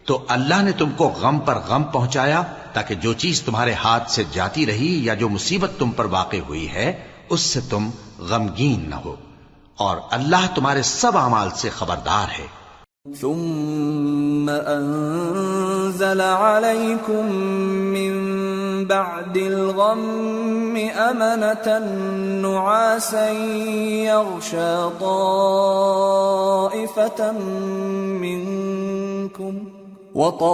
تو اللہ نے تم کو غم پر غم پہنچایا تاکہ جو چیز تمہارے ہاتھ سے جاتی رہی یا جو مصیبت تم پر واقع ہوئی ہے اس سے تم غمگین نہ ہو، اور اللہ تمہارے سب اعمال سے خبردار ہے۔ ثم أنزل عليكم من بعد الغم أمنة نعاسا يغشى طائفة منكم وطائفة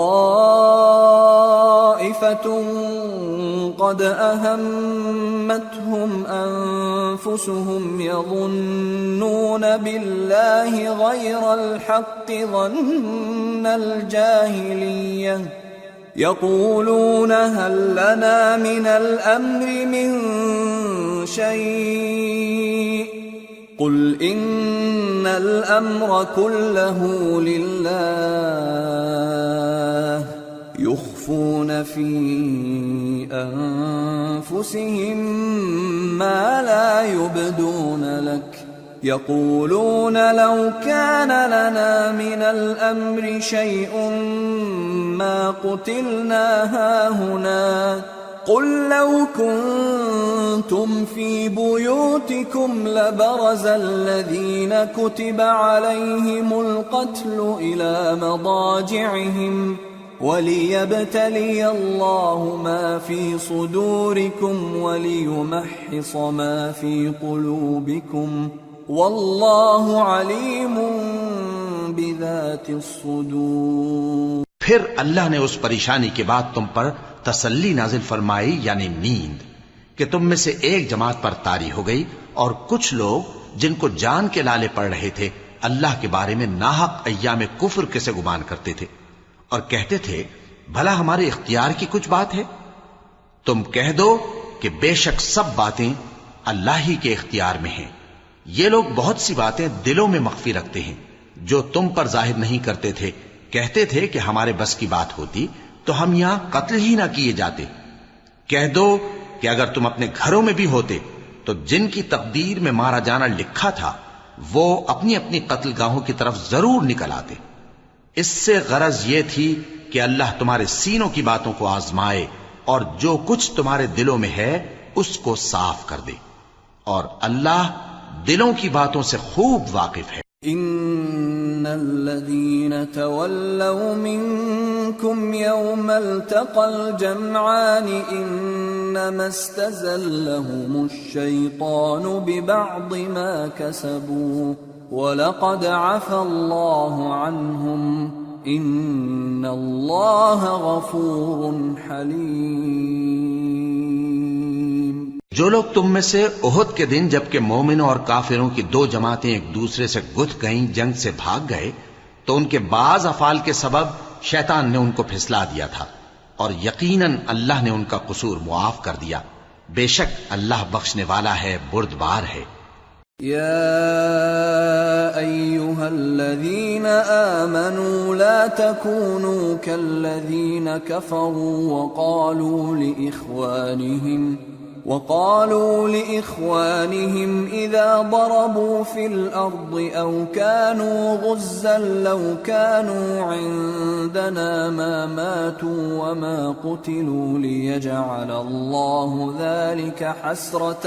قد أهمتهم أنفسهم يظنون بالله غير الحق ظن الجاهلية يقولون هل لنا من الأمر من شيء قل إن الأمر كله لله يخفون في أنفسهم ما لا يبدون لك يقولون لو كان لنا من الأمر شيء ما قتلنا هاهنا قل لو كنتم في بيوتكم لبرز الذين كتب عليهم القتل إلى مضاجعهم وليبتلي الله ما في صدوركم وليمحص ما في قلوبكم والله عليم بذات الصدور۔ پھر اللہ نے اس پریشانی کے بعد تم پر تسلی نازل فرمائی، یعنی نیند، کہ تم میں سے ایک جماعت پر طاری ہو گئی، اور کچھ لوگ جن کو جان کے لالے پڑ رہے تھے اللہ کے بارے میں ناحق ایام کفر کے سے گمان کرتے تھے اور کہتے تھے بھلا ہمارے اختیار کی کچھ بات ہے؟ تم کہہ دو کہ بے شک سب باتیں اللہ ہی کے اختیار میں ہیں۔ یہ لوگ بہت سی باتیں دلوں میں مخفی رکھتے ہیں جو تم پر ظاہر نہیں کرتے تھے۔ کہتے تھے کہ ہمارے بس کی بات ہوتی تو ہم یہاں قتل ہی نہ کیے جاتے۔ کہہ دو کہ اگر تم اپنے گھروں میں بھی ہوتے تو جن کی تقدیر میں مارا جانا لکھا تھا وہ اپنی اپنی قتل گاہوں کی طرف ضرور نکل آتے۔ اس سے غرض یہ تھی کہ اللہ تمہارے سینوں کی باتوں کو آزمائے اور جو کچھ تمہارے دلوں میں ہے اس کو صاف کر دے، اور اللہ دلوں کی باتوں سے خوب واقف ہے۔ ان الذين تولوا منكم يوم التقى الجمعان انما استزلهم الشيطان ببعض ما كسبوا ولقد عفا الله عنهم ان الله غفور حليم۔ جو لوگ تم میں سے احد کے دن جبکہ مومنوں اور کافروں کی دو جماعتیں ایک دوسرے سے گتھ گئیں جنگ سے بھاگ گئے تو ان کے بعض افعال کے سبب شیطان نے ان کو پھسلا دیا تھا، اور یقیناً اللہ نے ان کا قصور معاف کر دیا. بے شک اللہ بخشنے والا ہے، بردبار ہے. يا أيها الذين آمنوا لا تكونوا كالذين كفروا وقالوا لإخوانهم إذا ضربوا في الأرض أو كانوا غزا لو كانوا عندنا ما ماتوا وما قتلوا ليجعل الله ذلك حسرة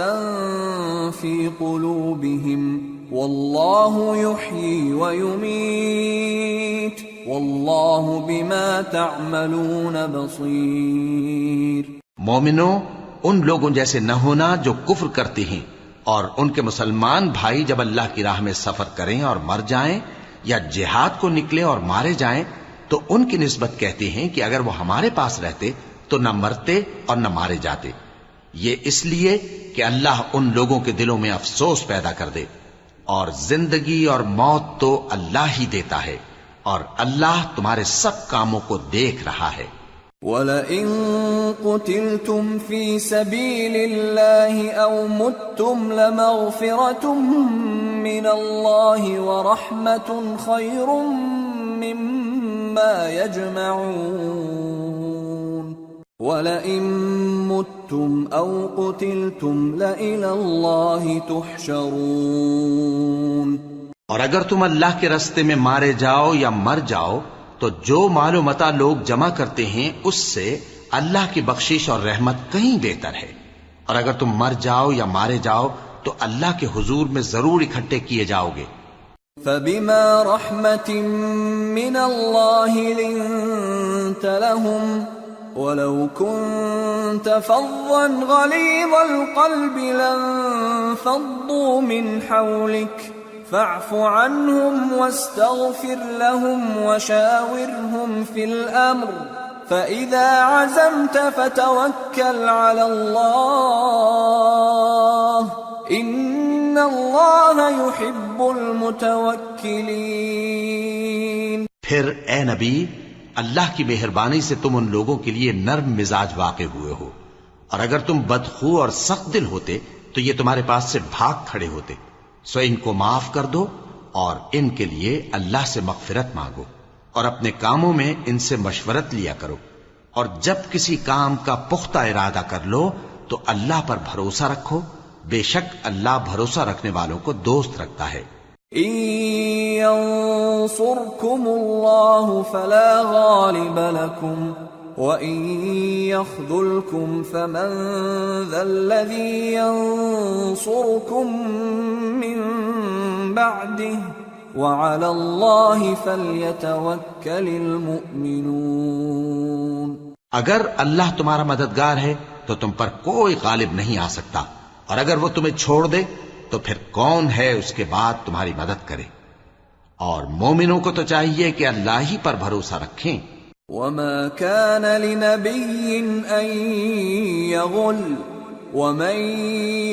في قلوبهم والله يحيي ويميت والله بما تعملون بصير. مومنوں، ان لوگوں جیسے نہ ہونا جو کفر کرتے ہیں اور ان کے مسلمان بھائی جب اللہ کی راہ میں سفر کریں اور مر جائیں یا جہاد کو نکلے اور مارے جائیں تو ان کی نسبت کہتے ہیں کہ اگر وہ ہمارے پاس رہتے تو نہ مرتے اور نہ مارے جاتے. یہ اس لیے کہ اللہ ان لوگوں کے دلوں میں افسوس پیدا کر دے. اور زندگی اور موت تو اللہ ہی دیتا ہے اور اللہ تمہارے سب کاموں کو دیکھ رہا ہے. وَلَئِن قُتِلْتُمْ فِي سَبِيلِ اللَّهِ أَوْ مُتُّمْ لَمَغْفِرَةٌ مِّنَ اللَّهِ وَرَحْمَةٌ خَيْرٌ مِّمَّا يَجْمَعُونَ. وَلَئِن مُتُّمْ أَوْ قُتِلْتُمْ لَإِلَى اللَّهِ تُحْشَرُونَ. اور اگر تم اللہ کے راستے میں مارے جاؤ یا مر جاؤ تو جو مال و متاع لوگ جمع کرتے ہیں اس سے اللہ کی بخشش اور رحمت کہیں بہتر ہے. اور اگر تم مر جاؤ یا مارے جاؤ تو اللہ کے حضور میں ضرور اکٹھے کیے جاؤ گے. فَبِمَا رَحْمَةٍ مِّنَ اللَّهِ لِنتَ لَهُمْ وَلَوْ كُنتَ فَظًّا غَلِيظَ الْقَلْبِ لَانفَضُّوا مِنْ حَوْلِكَ فاعف عنهم واستغفر لهم وشاورهم في الأمر فإذا عزمت فتوكل على الله إن الله يحب المتوكلين. پھر اے نبی، اللہ کی مہربانی سے تم ان لوگوں کے لیے نرم مزاج واقع ہوئے ہو، اور اگر تم بدخو اور سخت دل ہوتے تو یہ تمہارے پاس سے بھاگ کھڑے ہوتے. سو ان کو معاف کر دو اور ان کے لیے اللہ سے مغفرت مانگو اور اپنے کاموں میں ان سے مشورت لیا کرو. اور جب کسی کام کا پختہ ارادہ کر لو تو اللہ پر بھروسہ رکھو، بے شک اللہ بھروسہ رکھنے والوں کو دوست رکھتا ہے. إن ينصركم الله فلا غالب لكم وَإِن يَخْذُلْكُمْ فَمَنْ ذَا الَّذِي يَنصُرُكُمْ مِنْ بَعْدِهِ وَعَلَى اللَّهِ فَلْيَتَوَكَّلِ الْمُؤْمِنُونَ. اگر اللہ تمہارا مددگار ہے تو تم پر کوئی غالب نہیں آ سکتا، اور اگر وہ تمہیں چھوڑ دے تو پھر کون ہے اس کے بعد تمہاری مدد کرے. اور مومنوں کو تو چاہیے کہ اللہ ہی پر بھروسہ رکھیں. وَمَا كَانَ لِنَبِيٍّ أَن يَغُلَّ وَمَن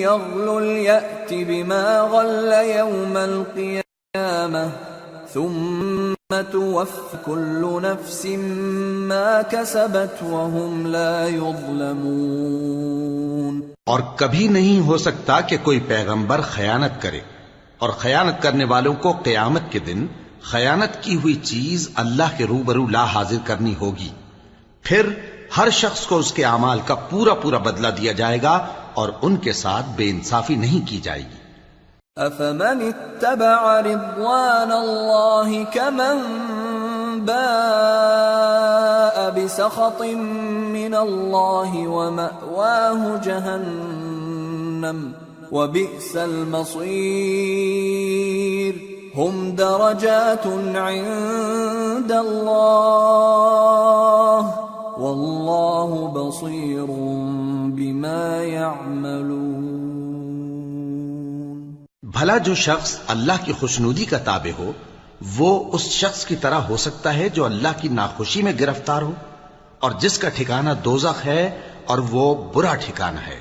يَغْلُلْ يَأْتِ بِمَا غَلَّ يَوْمَ الْقِيَامَةِ ثُمَّ تُوَفَّى كُلُّ نَفْسٍ مَا كَسَبَتْ وَهُمْ لَا يُظْلَمُونَ. اور کبھی نہیں ہو سکتا کہ کوئی پیغمبر خیانت کرے، اور خیانت کرنے والوں کو قیامت کے دن خیانت کی ہوئی چیز اللہ کے روبرو لا حاضر کرنی ہوگی. پھر ہر شخص کو اس کے اعمال کا پورا پورا بدلہ دیا جائے گا اور ان کے ساتھ بے انصافی نہیں کی جائے گی. أَفَمَنِ اتَّبَعَ رِضْوَانَ اللَّهِ كَمَنْ بَاءَ بِسَخَطٍ مِّنَ اللَّهِ وَمَأْوَاهُ جَهَنَّمُ وَبِئْسَ الْمَصِيرُ. هم درجات عند الله والله بصير بما يعملون. بھلا جو شخص اللہ کی خوشنودی کا تابع ہو وہ اس شخص کی طرح ہو سکتا ہے جو اللہ کی ناخوشی میں گرفتار ہو، اور جس کا ٹھکانہ دوزخ ہے اور وہ برا ٹھکانہ ہے.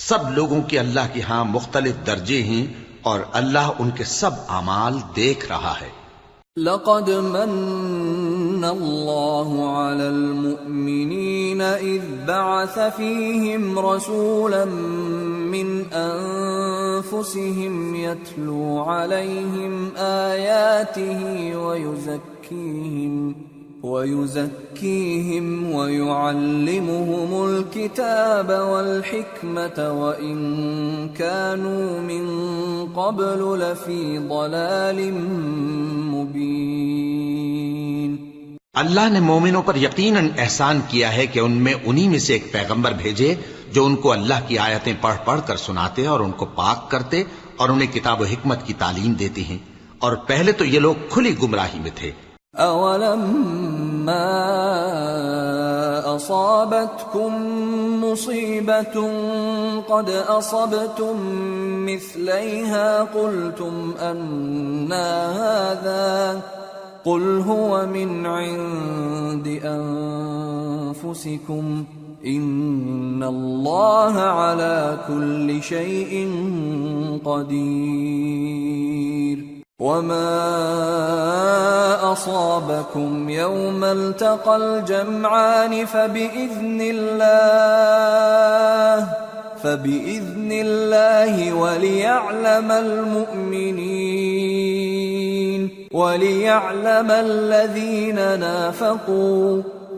سب لوگوں کے اللہ کے ہاں مختلف درجے ہیں اور اللہ ان کے سب اعمال دیکھ رہا ہے. لقد من الله على المؤمنين إذ بعث فيهم رسولا من أنفسهم يتلو عليهم آياته ويزكيهم ويعلمهم الكتاب والحكمة وإن كانوا من قبل لفي ضلال مبين۔ اللہ نے مومنوں پر یقیناً احسان کیا ہے کہ ان میں انہی میں سے ایک پیغمبر بھیجے جو ان کو اللہ کی آیتیں پڑھ پڑھ کر سناتے اور ان کو پاک کرتے اور انہیں کتاب و حکمت کی تعلیم دیتے ہیں، اور پہلے تو یہ لوگ کھلی گمراہی میں تھے۔ أَوَلَمَّا أَصَابَتْكُم مُّصِيبَةٌ قَدْ أَصَبْتُم مِّثْلَيْهَا قُلْتُمْ أَنَّىٰ هَٰذَا قُلْ هُوَ مِنْ عِندِ أَنفُسِكُمْ إِنَّ اللَّهَ عَلَىٰ كُلِّ شَيْءٍ قَدِيرٌ۔ وَمَا أَصَابَكُمْ يَوْمَ الْتَقَى الْجَمْعَانِ فَبِإِذْنِ اللَّهِ وَلِيَعْلَمَ الْمُؤْمِنِينَ وَلِيَعْلَمَ الَّذِينَ نَافَقُوا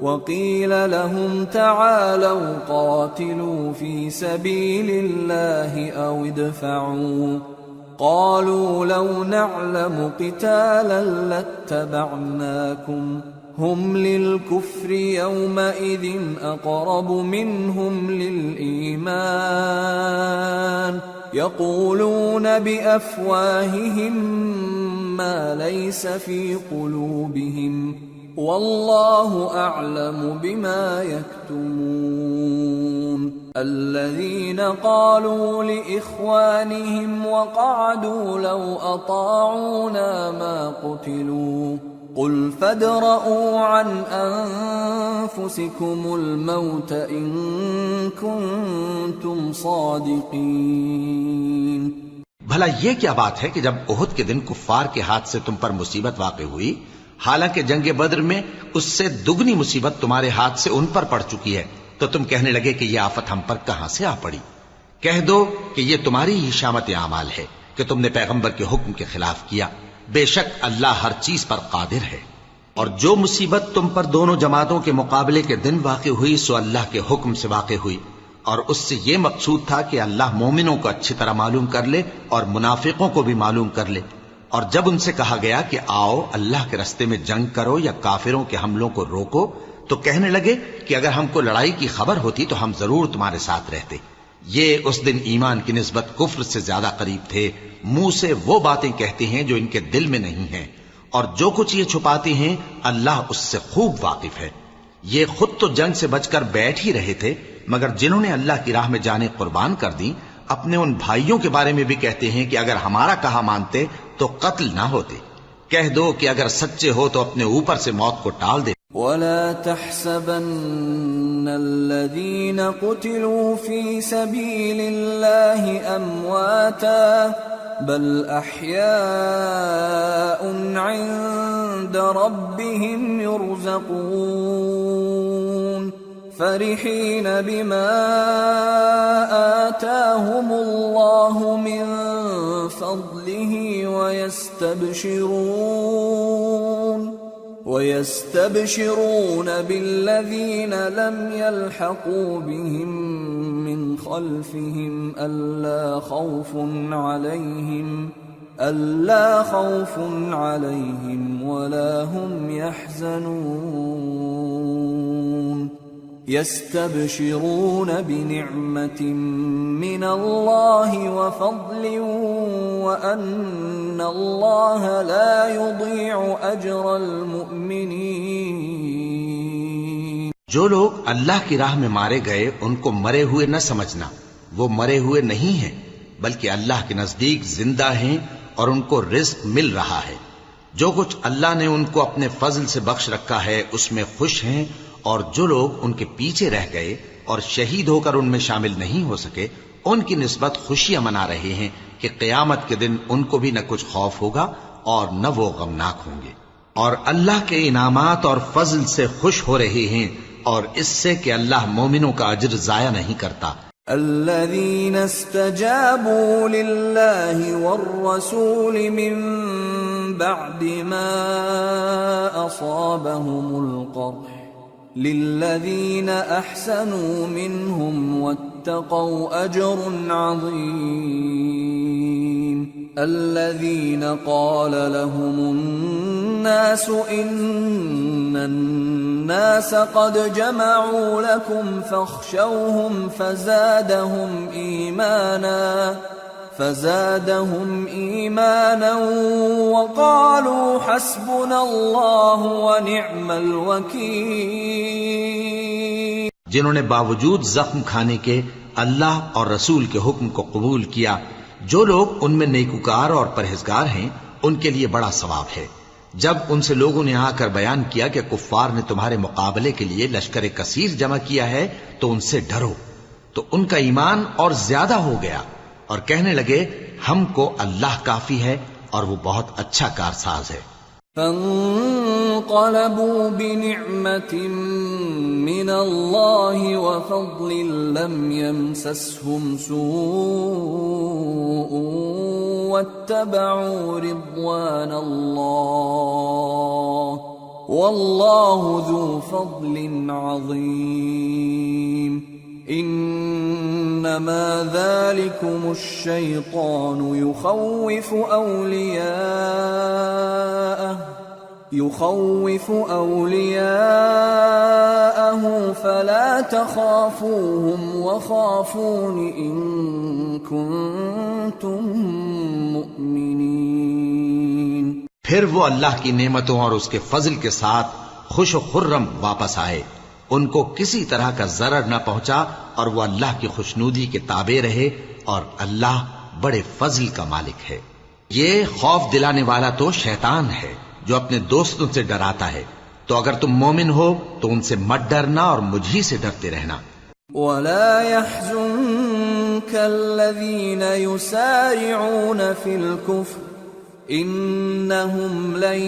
وَقِيلَ لَهُمْ تَعَالَوْا قَاتِلُوا فِي سَبِيلِ اللَّهِ أَوِ ادْفَعُوا قالوا لو نعلم قتالا لاتبعناكم هم للكفر يومئذ أقرب منهم للإيمان يقولون بأفواههم ما ليس في قلوبهم والله أعلم بما يكتمون۔ الذين قالوا لإخوانهم وقعدوا لو أطاعونا ما قتلوا قل فادرءوا عن أنفسكم الموت إن كنتم صادقين۔ بھلا یہ کیا بات ہے کہ جب احد کے دن کفار کے ہاتھ سے تم پر مصیبت واقع ہوئی، حالانکہ جنگ بدر میں اس سے دگنی مصیبت تمہارے ہاتھ سے ان پر پڑ چکی ہے، تو تم کہنے لگے کہ یہ آفت ہم پر کہاں سے آ پڑی؟ کہہ دو کہ یہ تمہاری ہی شامت اعمال ہے کہ تم نے پیغمبر کے حکم کے خلاف کیا، بے شک اللہ ہر چیز پر قادر ہے۔ اور جو مصیبت تم پر دونوں جماعتوں کے مقابلے کے دن واقع ہوئی سو اللہ کے حکم سے واقع ہوئی، اور اس سے یہ مقصود تھا کہ اللہ مومنوں کو اچھی طرح معلوم کر لے اور منافقوں کو بھی معلوم کر لے۔ اور جب ان سے کہا گیا کہ آؤ اللہ کے رستے میں جنگ کرو یا کافروں کے حملوں کو روکو، تو کہنے لگے کہ اگر ہم کو لڑائی کی خبر ہوتی تو ہم ضرور تمہارے ساتھ رہتے۔ یہ اس دن ایمان کی نسبت کفر سے زیادہ قریب تھے، منہ سے وہ باتیں کہتے ہیں جو ان کے دل میں نہیں ہیں، اور جو کچھ یہ چھپاتے ہیں اللہ اس سے خوب واقف ہے۔ یہ خود تو جنگ سے بچ کر بیٹھ ہی رہے تھے، مگر جنہوں نے اللہ کی راہ میں جانیں قربان کر دیں اپنے ان بھائیوں کے بارے میں بھی کہتے ہیں کہ اگر ہمارا کہا مانتے تو قتل نہ ہوتے۔ کہہ دو کہ اگر سچے ہو تو اپنے اوپر سے موت کو ٹال دے۔ وَلَا تَحْسَبَنَّ الَّذِينَ قُتِلُوا فِي سَبِيلِ اللَّهِ أَمْوَاتًا بَلْ أَحْيَاءٌ عِندَ رَبِّهِمْ يُرْزَقُونَ فَرِحِينَ بِمَا آتَاهُمُ اللَّهُ مِنْ فَضْلِهِ وَيَسْتَبْشِرُونَ بِالَّذِينَ لَمْ يَلْحَقُوا بِهِمْ مِنْ خَلْفِهِمْ أَلَّا خَوْفٌ عَلَيْهِمْ وَلَا هُمْ يَحْزَنُونَ يَسْتَبْشِرُونَ بِنِعْمَةٍ مِّنَ اللَّهِ وَفَضْلٍ وَأَنَّ اللَّهَ لَا يُضِيعُ أَجْرَ الْمُؤْمِنِينَ۔ جو لوگ اللہ کی راہ میں مارے گئے ان کو مرے ہوئے نہ سمجھنا، وہ مرے ہوئے نہیں ہیں بلکہ اللہ کے نزدیک زندہ ہیں اور ان کو رزق مل رہا ہے۔ جو کچھ اللہ نے ان کو اپنے فضل سے بخش رکھا ہے اس میں خوش ہیں، اور جو لوگ ان کے پیچھے رہ گئے اور شہید ہو کر ان میں شامل نہیں ہو سکے ان کی نسبت خوشیاں منا رہے ہیں کہ قیامت کے دن ان کو بھی نہ کچھ خوف ہوگا اور نہ وہ غمناک ہوں گے۔ اور اللہ کے انعامات اور فضل سے خوش ہو رہے ہیں اور اس سے کہ اللہ مومنوں کا اجر ضائع نہیں کرتا. الذين استجابوا لله والرسول من بعد ما أصابهم القرح للذين أحسنوا منهم واتقوا أجر عظيم. الذين قال لهم الناس إن الناس قد جمعوا لكم فاخشوهم فزادهم إيمانا وقالوا حسبنا الله ونعم الوكيل. جنہوں نے باوجود زخم کھانے کے اللہ اور رسول کے حکم کو قبول کیا، جو لوگ ان میں نیکوکار اور پرہیزگار ہیں ان کے لیے بڑا ثواب ہے. جب ان سے لوگوں نے آ کر بیان کیا کہ کفار نے تمہارے مقابلے کے لیے لشکر کثیر جمع کیا ہے تو ان سے ڈرو، تو ان کا ایمان اور زیادہ ہو گیا اور کہنے لگے ہم کو اللہ کافی ہے اور وہ بہت اچھا کارساز ہے. فانقلبوا بنعمة من الله وفضل لم يمسسهم سوء واتبعوا رضوان الله والله ذو فضل عظيم. انما ذلكم الشيطان يخوف أولياءه فلا تخافوهم وخافون إن كنتم مؤمنين. پھر وہ اللہ کی نعمتوں اور اس کے فضل کے ساتھ خوش و خرم واپس آئے. ان کو کسی طرح کا ضرر نہ پہنچا اور وہ اللہ کی خوشنودی کے تابع رہے اور اللہ بڑے فضل کا مالک ہے. یہ خوف دلانے والا تو شیطان ہے جو اپنے دوستوں سے ڈراتا ہے، تو اگر تم مومن ہو تو ان سے مت ڈرنا اور مجھ ہی سے ڈرتے رہنا. ولا يحزنك الذين يسارعون في الكفر إنهم لن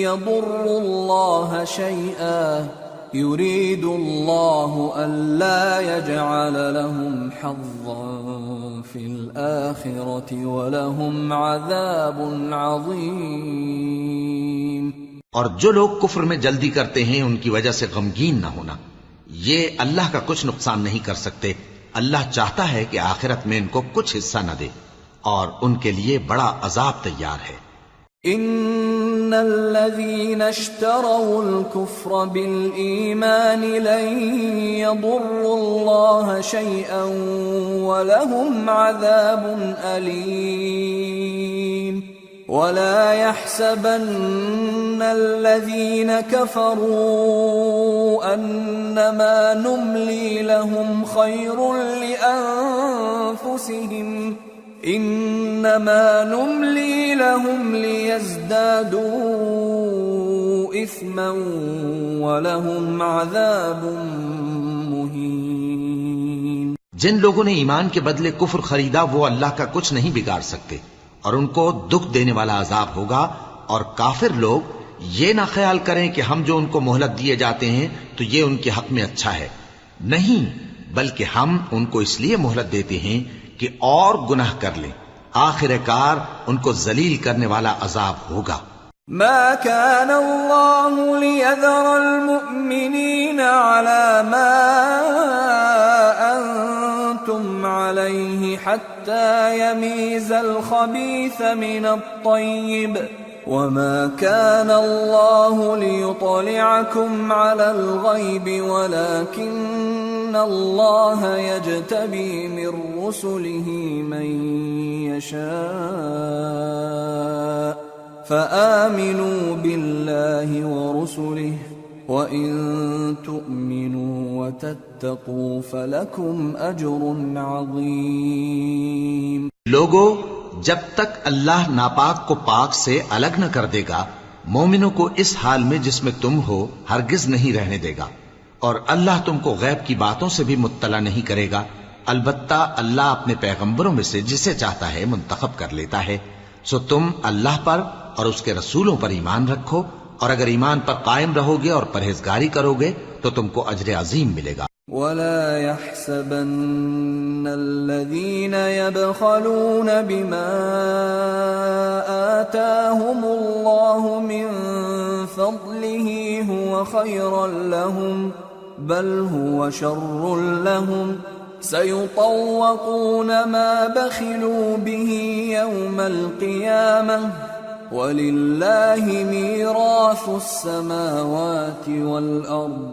يضروا الله شيئا يريد الله ألا يجعل لهم حظا في الآخرة ولهم عذاب عظيم. اور جو لوگ کفر میں جلدی کرتے ہیں ان کی وجہ سے غمگین نہ ہونا، یہ اللہ کا کچھ نقصان نہیں کر سکتے. اللہ چاہتا ہے کہ آخرت میں ان کو کچھ حصہ نہ دے اور ان کے لیے بڑا عذاب تیار ہے. ان الذين اشتروا الكفر بالإيمان لن يضروا الله شيئا ولهم عذاب أليم. ولا يحسبن الذين كفروا أنما نملي لهم خير لأنفسهم إنما نملي لهم ليزدادوا إثما ولهم عذاب مهين. جن لوگوں نے ایمان کے بدلے کفر خریدا وہ اللہ کا کچھ نہیں بگاڑ سکتے اور ان کو دکھ دینے والا عذاب ہوگا. اور کافر لوگ یہ نہ خیال کریں کہ ہم جو ان کو مہلت دیے جاتے ہیں تو یہ ان کے حق میں اچھا ہے. نہیں، بلکہ ہم ان کو اس لیے مہلت دیتے ہیں کہ اور گناہ کر لیں. آخر کار ان کو ذلیل کرنے والا عذاب ہوگا. ما كان الله ليذر المؤمنين على ما أنتم عليه حتى يميز الخبيث من الطيب وما كان الله ليطلعكم على الغيب ولكن الله يجتبي من رسله من يشاء فآمنوا بالله ورسله وإن تؤمنوا وتتقوا فلكم أجر عظيم. لوگو، جب تک اللہ ناپاک کو پاک سے الگ نہ کر دے گا مومنوں کو اس حال میں جس میں تم ہو ہرگز نہیں رہنے دے گا. اور اللہ تم کو غیب کی باتوں سے بھی مطلع نہیں کرے گا. البتہ اللہ اپنے پیغمبروں میں سے جسے چاہتا ہے منتخب کر لیتا ہے. سو تم اللہ پر اور اس کے رسولوں پر ایمان رکھو اور اگر ایمان پر قائم رہو گے اور پرہیزگاری کرو گے تو تم کو اجر عظیم ملے گا۔ ولا يحسبن الذين يبخلون بما آتاهم الله من فضله هو خيرا لهم بل هو شر لهم سيطوقون ما بخلوا به يوم القيامة ولله ميراث السماوات والأرض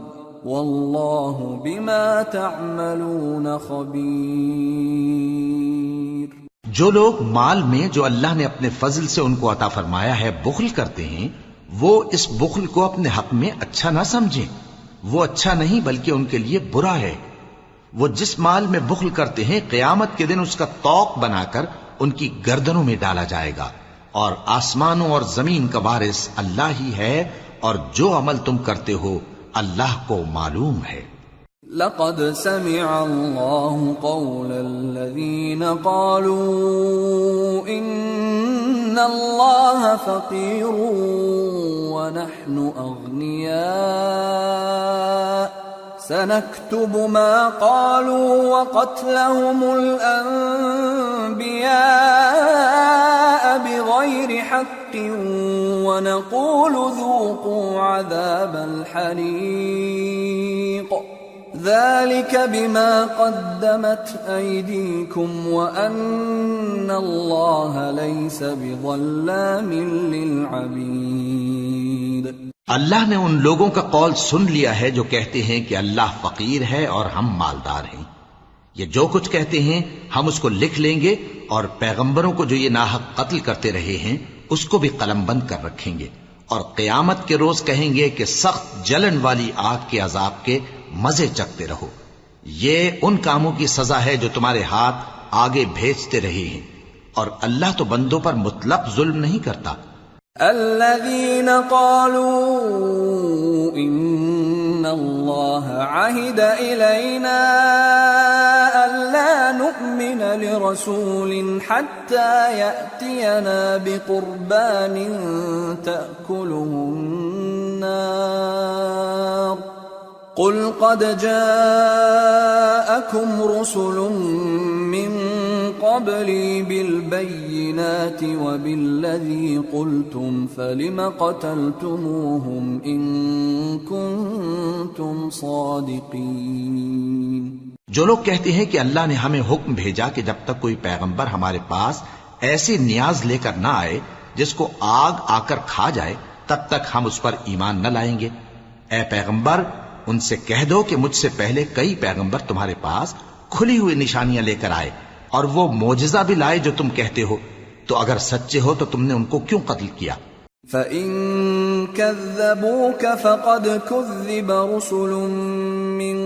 واللہ بما تعملون خبیر۔ جو لوگ مال میں جو اللہ نے اپنے فضل سے ان کو عطا فرمایا ہے بخل کرتے ہیں، وہ اس بخل کو اپنے حق میں اچھا نہ سمجھیں، وہ اچھا نہیں بلکہ ان کے لیے برا ہے۔ وہ جس مال میں بخل کرتے ہیں قیامت کے دن اس کا طوق بنا کر ان کی گردنوں میں ڈالا جائے گا، اور آسمانوں اور زمین کا وارث اللہ ہی ہے، اور جو عمل تم کرتے ہو اللہ کو معلوم ہے۔ لقد سمع الله قول الذين قالوا إن الله فقير ونحن أغنياء سنكتب ما قالوا وقتلهم الأنبياء بغير حق ونقول ذوقوا عذاب الحريق ذلك بما قدمت أيديكم وأن الله ليس بظلام للعبيد۔ اللہ نے ان لوگوں کا قول سن لیا ہے جو کہتے ہیں کہ اللہ فقیر ہے اور ہم مالدار ہیں۔ یہ جو کچھ کہتے ہیں ہم اس کو لکھ لیں گے، اور پیغمبروں کو جو یہ ناحق قتل کرتے رہے ہیں اس کو بھی قلم بند کر رکھیں گے، اور قیامت کے روز کہیں گے کہ سخت جلن والی آگ کے عذاب کے مزے چکھتے رہو۔ یہ ان کاموں کی سزا ہے جو تمہارے ہاتھ آگے بھیجتے رہے ہیں، اور اللہ تو بندوں پر مطلق ظلم نہیں کرتا۔ الذين قالوا إن الله عهد إلينا ألا نؤمن لرسول حتى يأتينا بقربان تأكله النار قل قد جاءكم رسل من قبلي بالبينات وبالذي قلتم فلم قتلتموهم إن كنتم صادقين۔ جو لوگ کہتے ہیں کہ اللہ نے ہمیں حکم بھیجا کہ جب تک کوئی پیغمبر ہمارے پاس ایسی نیاز لے کر نہ آئے جس کو آگ آ کر کھا جائے تب تک ہم اس پر ایمان نہ لائیں گے۔ اے پیغمبر ان سے کہہ دو کہ مجھ سے پہلے کئی پیغمبر تمہارے پاس کھلی ہوئی نشانیاں لے کر آئے اور وہ معجزہ بھی لائے جو تم کہتے ہو، تو اگر سچے ہو تو تم نے ان کو کیوں قتل کیا؟ فَإِن كَذَّبُوكَ فَقَدْ كُذِّبَ رُسُلٌ مِّن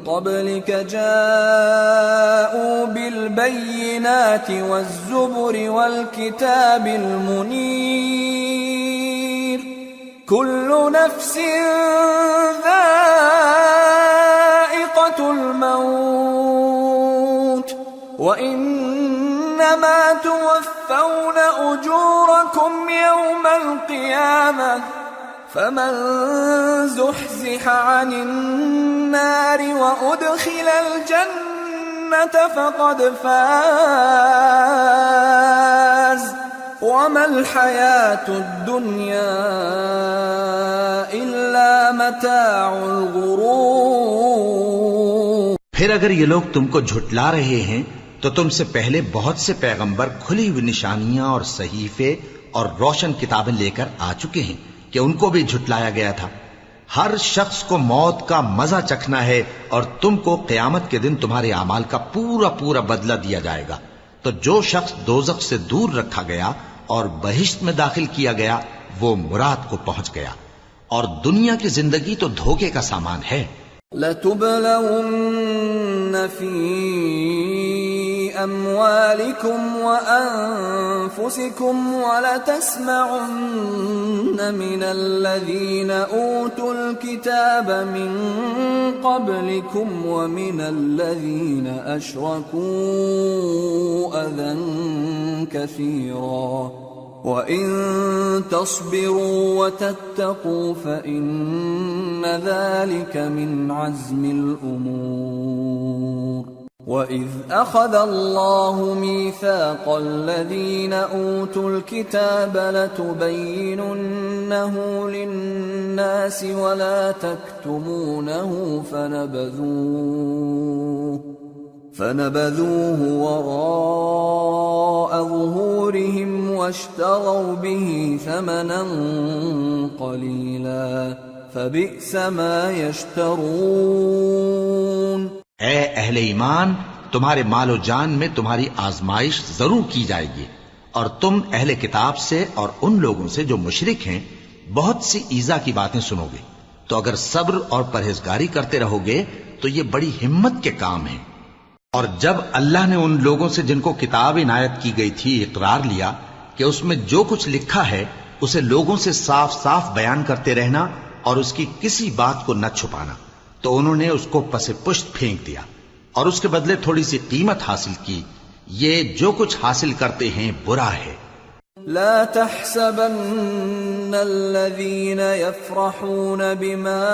قَبْلِكَ جَاءُوا بِالْبَيِّنَاتِ وَالزُّبُرِ وَالْكِتَابِ الْمُنِيرِ كُلُّ نَفْسٍ ذَائِقَةُ الْمَوْتِ وَإِنَّمَا تُوَفَّوْنَ أُجُورَكُمْ يَوْمَ الْقِيَامَةِ فَمَنْ زُحْزِحَ عَنِ النَّارِ وَأُدْخِلَ الْجَنَّةَ فَقَدْ فَازَ وَمَا الْحَيَاةُ الدُّنْيَا إِلَّا مَتَاعُ الْغُرُورِ۔ پھر اگر یہ لوگ تم کو جھٹلا رہے ہیں تو تم سے پہلے بہت سے پیغمبر کھلی ہوئی نشانیاں اور صحیفے اور روشن کتابیں لے کر آ چکے ہیں کہ ان کو بھی جھٹلایا گیا تھا۔ ہر شخص کو موت کا مزہ چکھنا ہے، اور تم کو قیامت کے دن تمہارے اعمال کا پورا پورا بدلہ دیا جائے گا۔ تو جو شخص دوزخ سے دور رکھا گیا اور بہشت میں داخل کیا گیا وہ مراد کو پہنچ گیا، اور دنیا کی زندگی تو دھوکے کا سامان ہے۔ لَتُبْلَوُنَّ فِي أَمْوَالِكُمْ وَأَنفُسِكُمْ وَلَتَسْمَعُنَّ مِنَ الَّذِينَ أُوتُوا الْكِتَابَ مِنْ قَبْلِكُمْ وَمِنَ الَّذِينَ أَشْرَكُوا أَذًى كَثِيرًا وَإِن تَصْبِرُوا وَتَتَّقُوا فَإِنَّ ذَلِكَ مِنْ عَزْمِ الْأُمُورِ وَإِذْ أَخَذَ اللَّهُ مِيثَاقَ الَّذِينَ أُوتُوا الْكِتَابَ لَتُبَيِّنُنَّهُ لِلنَّاسِ وَلَا تَكْتُمُونَهُ فنبذوه وراء ظهورهم واشتروا به ثمنا قليلا فبئس ما يشترون۔ اے اہل ایمان، تمہارے مال و جان میں تمہاری آزمائش ضرور کی جائے گی، اور تم اہل کتاب سے اور ان لوگوں سے جو مشرک ہیں بہت سی ایذا کی باتیں سنو گے، تو اگر صبر اور پرہیزگاری کرتے رہو گے تو یہ بڑی ہمت کے کام ہیں۔ اور جب اللہ نے ان لوگوں سے جن کو کتاب عنایت کی گئی تھی اقرار لیا کہ اس میں جو کچھ لکھا ہے اسے لوگوں سے صاف صاف بیان کرتے رہنا اور اس کی کسی بات کو نہ چھپانا، تو انہوں نے اس کو پس پشت پھینک دیا اور اس کے بدلے تھوڑی سی قیمت حاصل کی۔ یہ جو کچھ حاصل کرتے ہیں برا ہے۔ لا تحسبن الذين يفرحون بما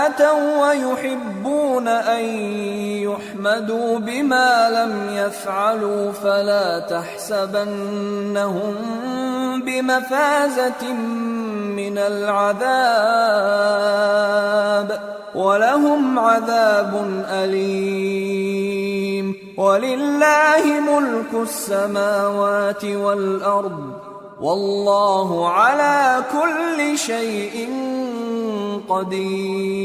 أتوا ويحبون أن يحمدوا بما لم يفعلوا فلا تحسبنهم بمفازة من العذاب ولهم عذاب أليم ولله ملك السماوات والأرض والله على كل شيء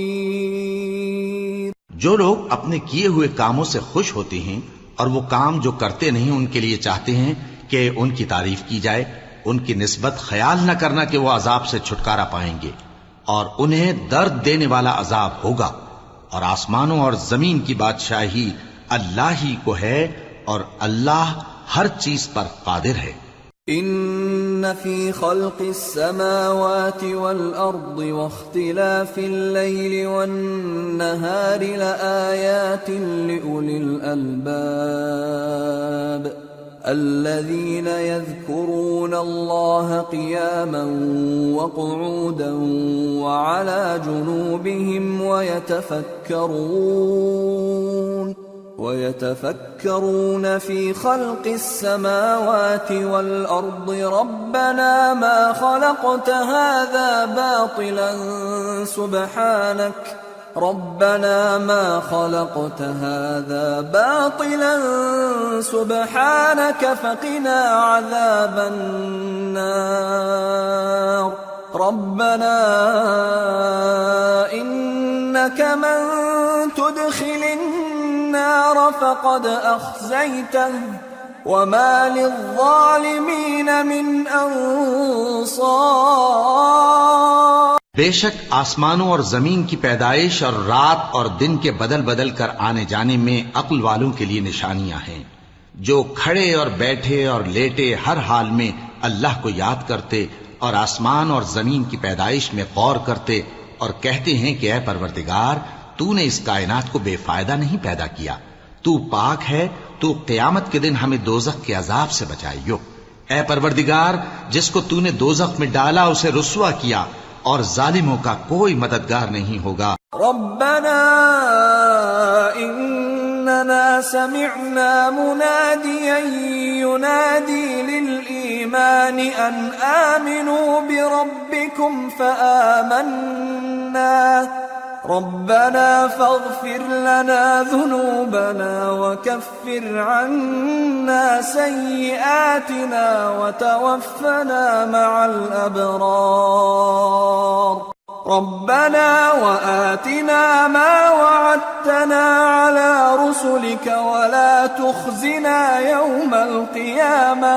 قدير۔ جو لوگ اپنے کیے ہوئے کاموں سے خوش ہوتے ہیں اور وہ کام جو کرتے نہیں ان کے لیے چاہتے ہیں کہ ان کی تعریف کی جائے، ان کی نسبت خیال نہ کرنا کہ وہ عذاب سے چھٹکارا پائیں گے، اور انہیں درد دینے والا عذاب ہوگا۔ اور آسمانوں اور زمین کی بادشاہی اللہ ہی کو ہے اور اللہ ہر چیز پر قادر ہے۔ ان فی خلق السماوات والارض واختلاف الليل والنهار لآیات لأولی الالباب الذين يذكرون الله قياما وقعودا وعلى جنوبهم ويتفكرون في خلق السماوات والأرض ربنا ما خلقت هذا باطلا سبحانك فقنا عذاب النار ربنا إنك من تدخل النار فقد أخزيته وما للظالمين من أنصار۔ بے شک آسمانوں اور زمین کی پیدائش اور رات اور دن کے بدل بدل کر آنے جانے میں عقل والوں کے لیے نشانیاں ہیں، جو کھڑے اور بیٹھے اور لیٹے ہر حال میں اللہ کو یاد کرتے اور آسمان اور زمین کی پیدائش میں غور کرتے اور کہتے ہیں کہ اے پروردگار، تو نے اس کائنات کو بے فائدہ نہیں پیدا کیا، تو پاک ہے، تو قیامت کے دن ہمیں دوزخ کے عذاب سے بچائیو۔ اے پروردگار، جس کو تو نے دوزخ میں ڈالا اسے رسوا کیا، اور ظالموں کا کوئی مددگار نہیں ہوگا۔ ربنا اننا سمعنا مناديا ينادي للإيمان ان آمنوا بربكم فآمنا ربنا فاغفر لنا ذنوبنا وكفر عنا سيئاتنا وتوفنا مع الأبرار ربنا وآتنا ما وعدتنا على رسلك ولا تخزنا يوم القيامة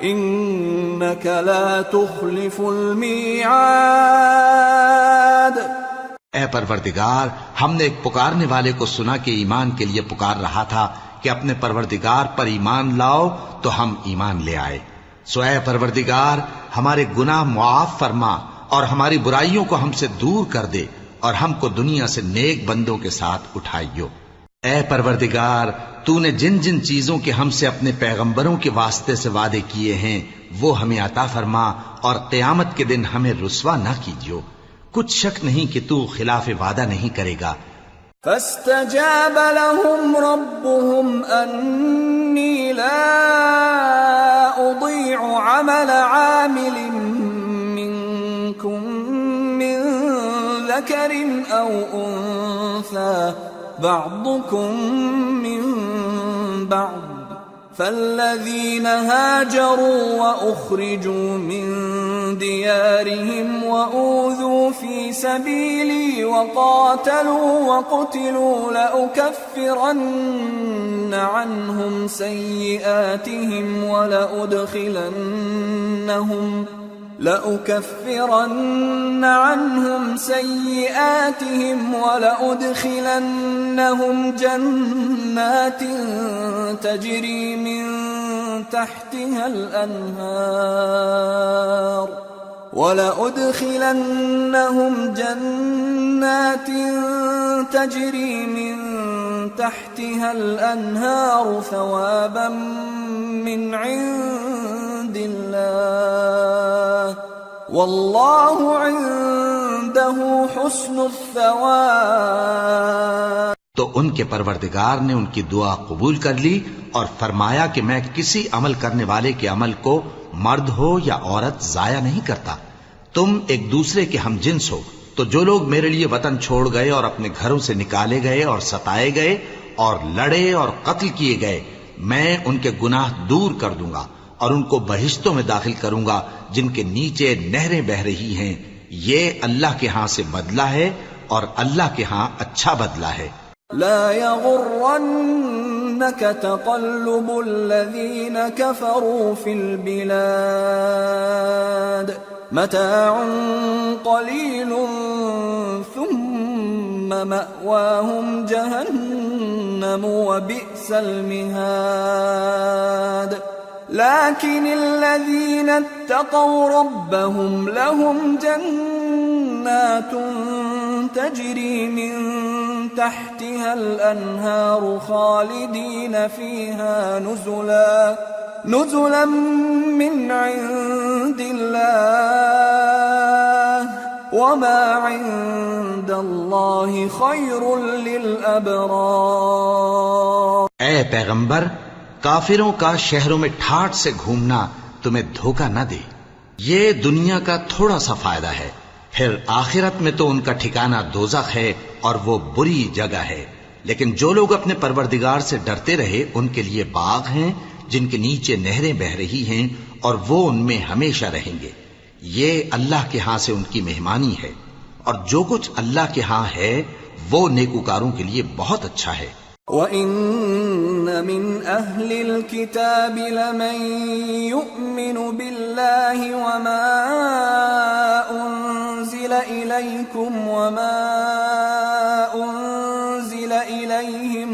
إنك لا تخلف الميعاد۔ اے پروردگار، ہم نے ایک پکارنے والے کو سنا کہ ایمان کے لیے پکار رہا تھا کہ اپنے پروردگار پر ایمان لاؤ، تو ہم ایمان لے آئے۔ سو اے پروردگار، ہمارے گناہ معاف فرما اور ہماری برائیوں کو ہم سے دور کر دے اور ہم کو دنیا سے نیک بندوں کے ساتھ اٹھائیو۔ اے پروردگار، تو نے جن جن چیزوں کے ہم سے اپنے پیغمبروں کے واسطے سے وعدے کیے ہیں وہ ہمیں عطا فرما، اور قیامت کے دن ہمیں رسوا نہ کیجیو، کچھ شک نہیں کہ تو خلاف وعدہ نہیں کرے گا۔ فاستجاب لهم ربهم أني لا أضيع عمل عامل منكم من ذكر أو أنثى بعضكم من بعض، فالذين هاجروا وأخرجوا من ديارهم وأوذوا في سبيلي وقاتلوا وقتلوا لأكفرن عنهم سيئاتهم ولأدخلنهم جنات تجري من تحتها الأنهار ثوابا من عند الله والله عنده حسن الثواب۔ تو ان کے پروردگار نے ان کی دعا قبول کر لی اور فرمایا کہ میں کسی عمل کرنے والے کے عمل کو مرد ہو یا عورت ضائع نہیں کرتا، تم ایک دوسرے کے ہم جنس ہو، تو جو لوگ میرے لیے وطن چھوڑ گئے اور اپنے گھروں سے نکالے گئے اور ستائے گئے اور لڑے اور قتل کیے گئے، میں ان کے گناہ دور کر دوں گا اور ان کو بہشتوں میں داخل کروں گا جن کے نیچے نہریں بہ رہی ہیں، یہ اللہ کے ہاں سے بدلہ ہے اور اللہ کے ہاں اچھا بدلہ ہے۔ لا يغرنك تقلب الذين كفروا في البلاد متاع قليل ثم مأواهم جهنم وبئس المهاد، لكن الذين اتقوا ربهم لهم جنات تجري من تحتها الأنهار خالدين فيها نزلا من عند الله وما عند الله خير للأبرار۔ اے پیغمبر، کافروں کا شہروں میں ٹھاٹھ سے گھومنا تمہیں دھوکہ نہ دے، یہ دنیا کا تھوڑا سا فائدہ ہے، پھر آخرت میں تو ان کا ٹھکانہ دوزخ ہے اور وہ بری جگہ ہے۔ لیکن جو لوگ اپنے پروردگار سے ڈرتے رہے ان کے لیے باغ ہیں جن کے نیچے نہریں بہ رہی ہیں اور وہ ان میں ہمیشہ رہیں گے، یہ اللہ کے ہاں سے ان کی مہمانی ہے، اور جو کچھ اللہ کے ہاں ہے وہ نیکوکاروں کے لیے بہت اچھا ہے۔ وَإِنَّ مِنْ أَهْلِ الْكِتَابِ لَمَنْ يُؤْمِنُ بِاللَّهِ وَمَا أُنْزِلَ إِلَيْكُمْ وَمَا أُنْزِلَ إِلَيْهِمْ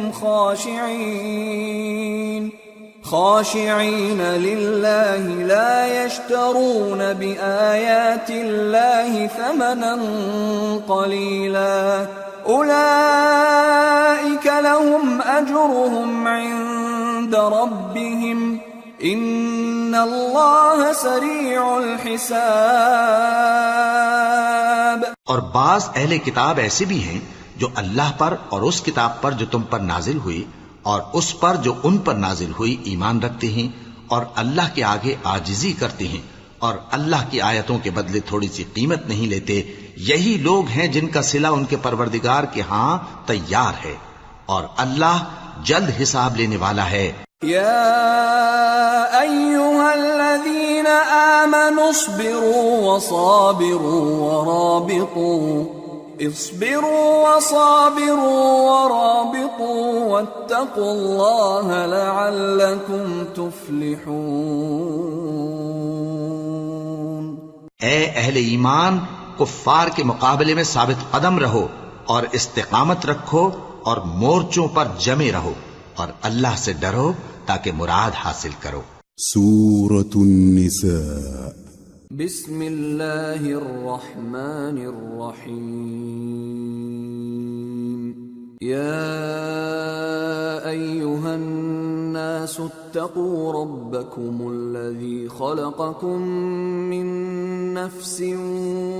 خاشعين لله لا يشترون بآيات الله ثمنا قليلا أولئك لهم أجرهم عند ربهم إن الله سريع الحساب۔ اور بعض اہل کتاب ایسے بھی ہیں جو اللہ پر اور اس کتاب پر جو تم پر نازل ہوئی اور اس پر جو ان پر نازل ہوئی ایمان رکھتے ہیں اور اللہ کے آگے عاجزی کرتے ہیں اور اللہ کی آیتوں کے بدلے تھوڑی سی قیمت نہیں لیتے، یہی لوگ ہیں جن کا صلہ ان کے پروردگار کے ہاں تیار ہے، اور اللہ جلد حساب لینے والا ہے۔ يا أيها الذين آمنوا اصبروا ورابطوا واتقوا الله لعلكم تفلحون۔ اے اہل ایمان، کفار کے مقابلے میں ثابت قدم رہو اور استقامت رکھو اور مورچوں پر جمے رہو اور اللہ سے ڈرو تاکہ مراد حاصل کرو۔ سورة النساء۔ بسم اللہ الرحمن الرحیم۔ یا أيها الناس اتقوا ربكم الذي خلقكم من نفس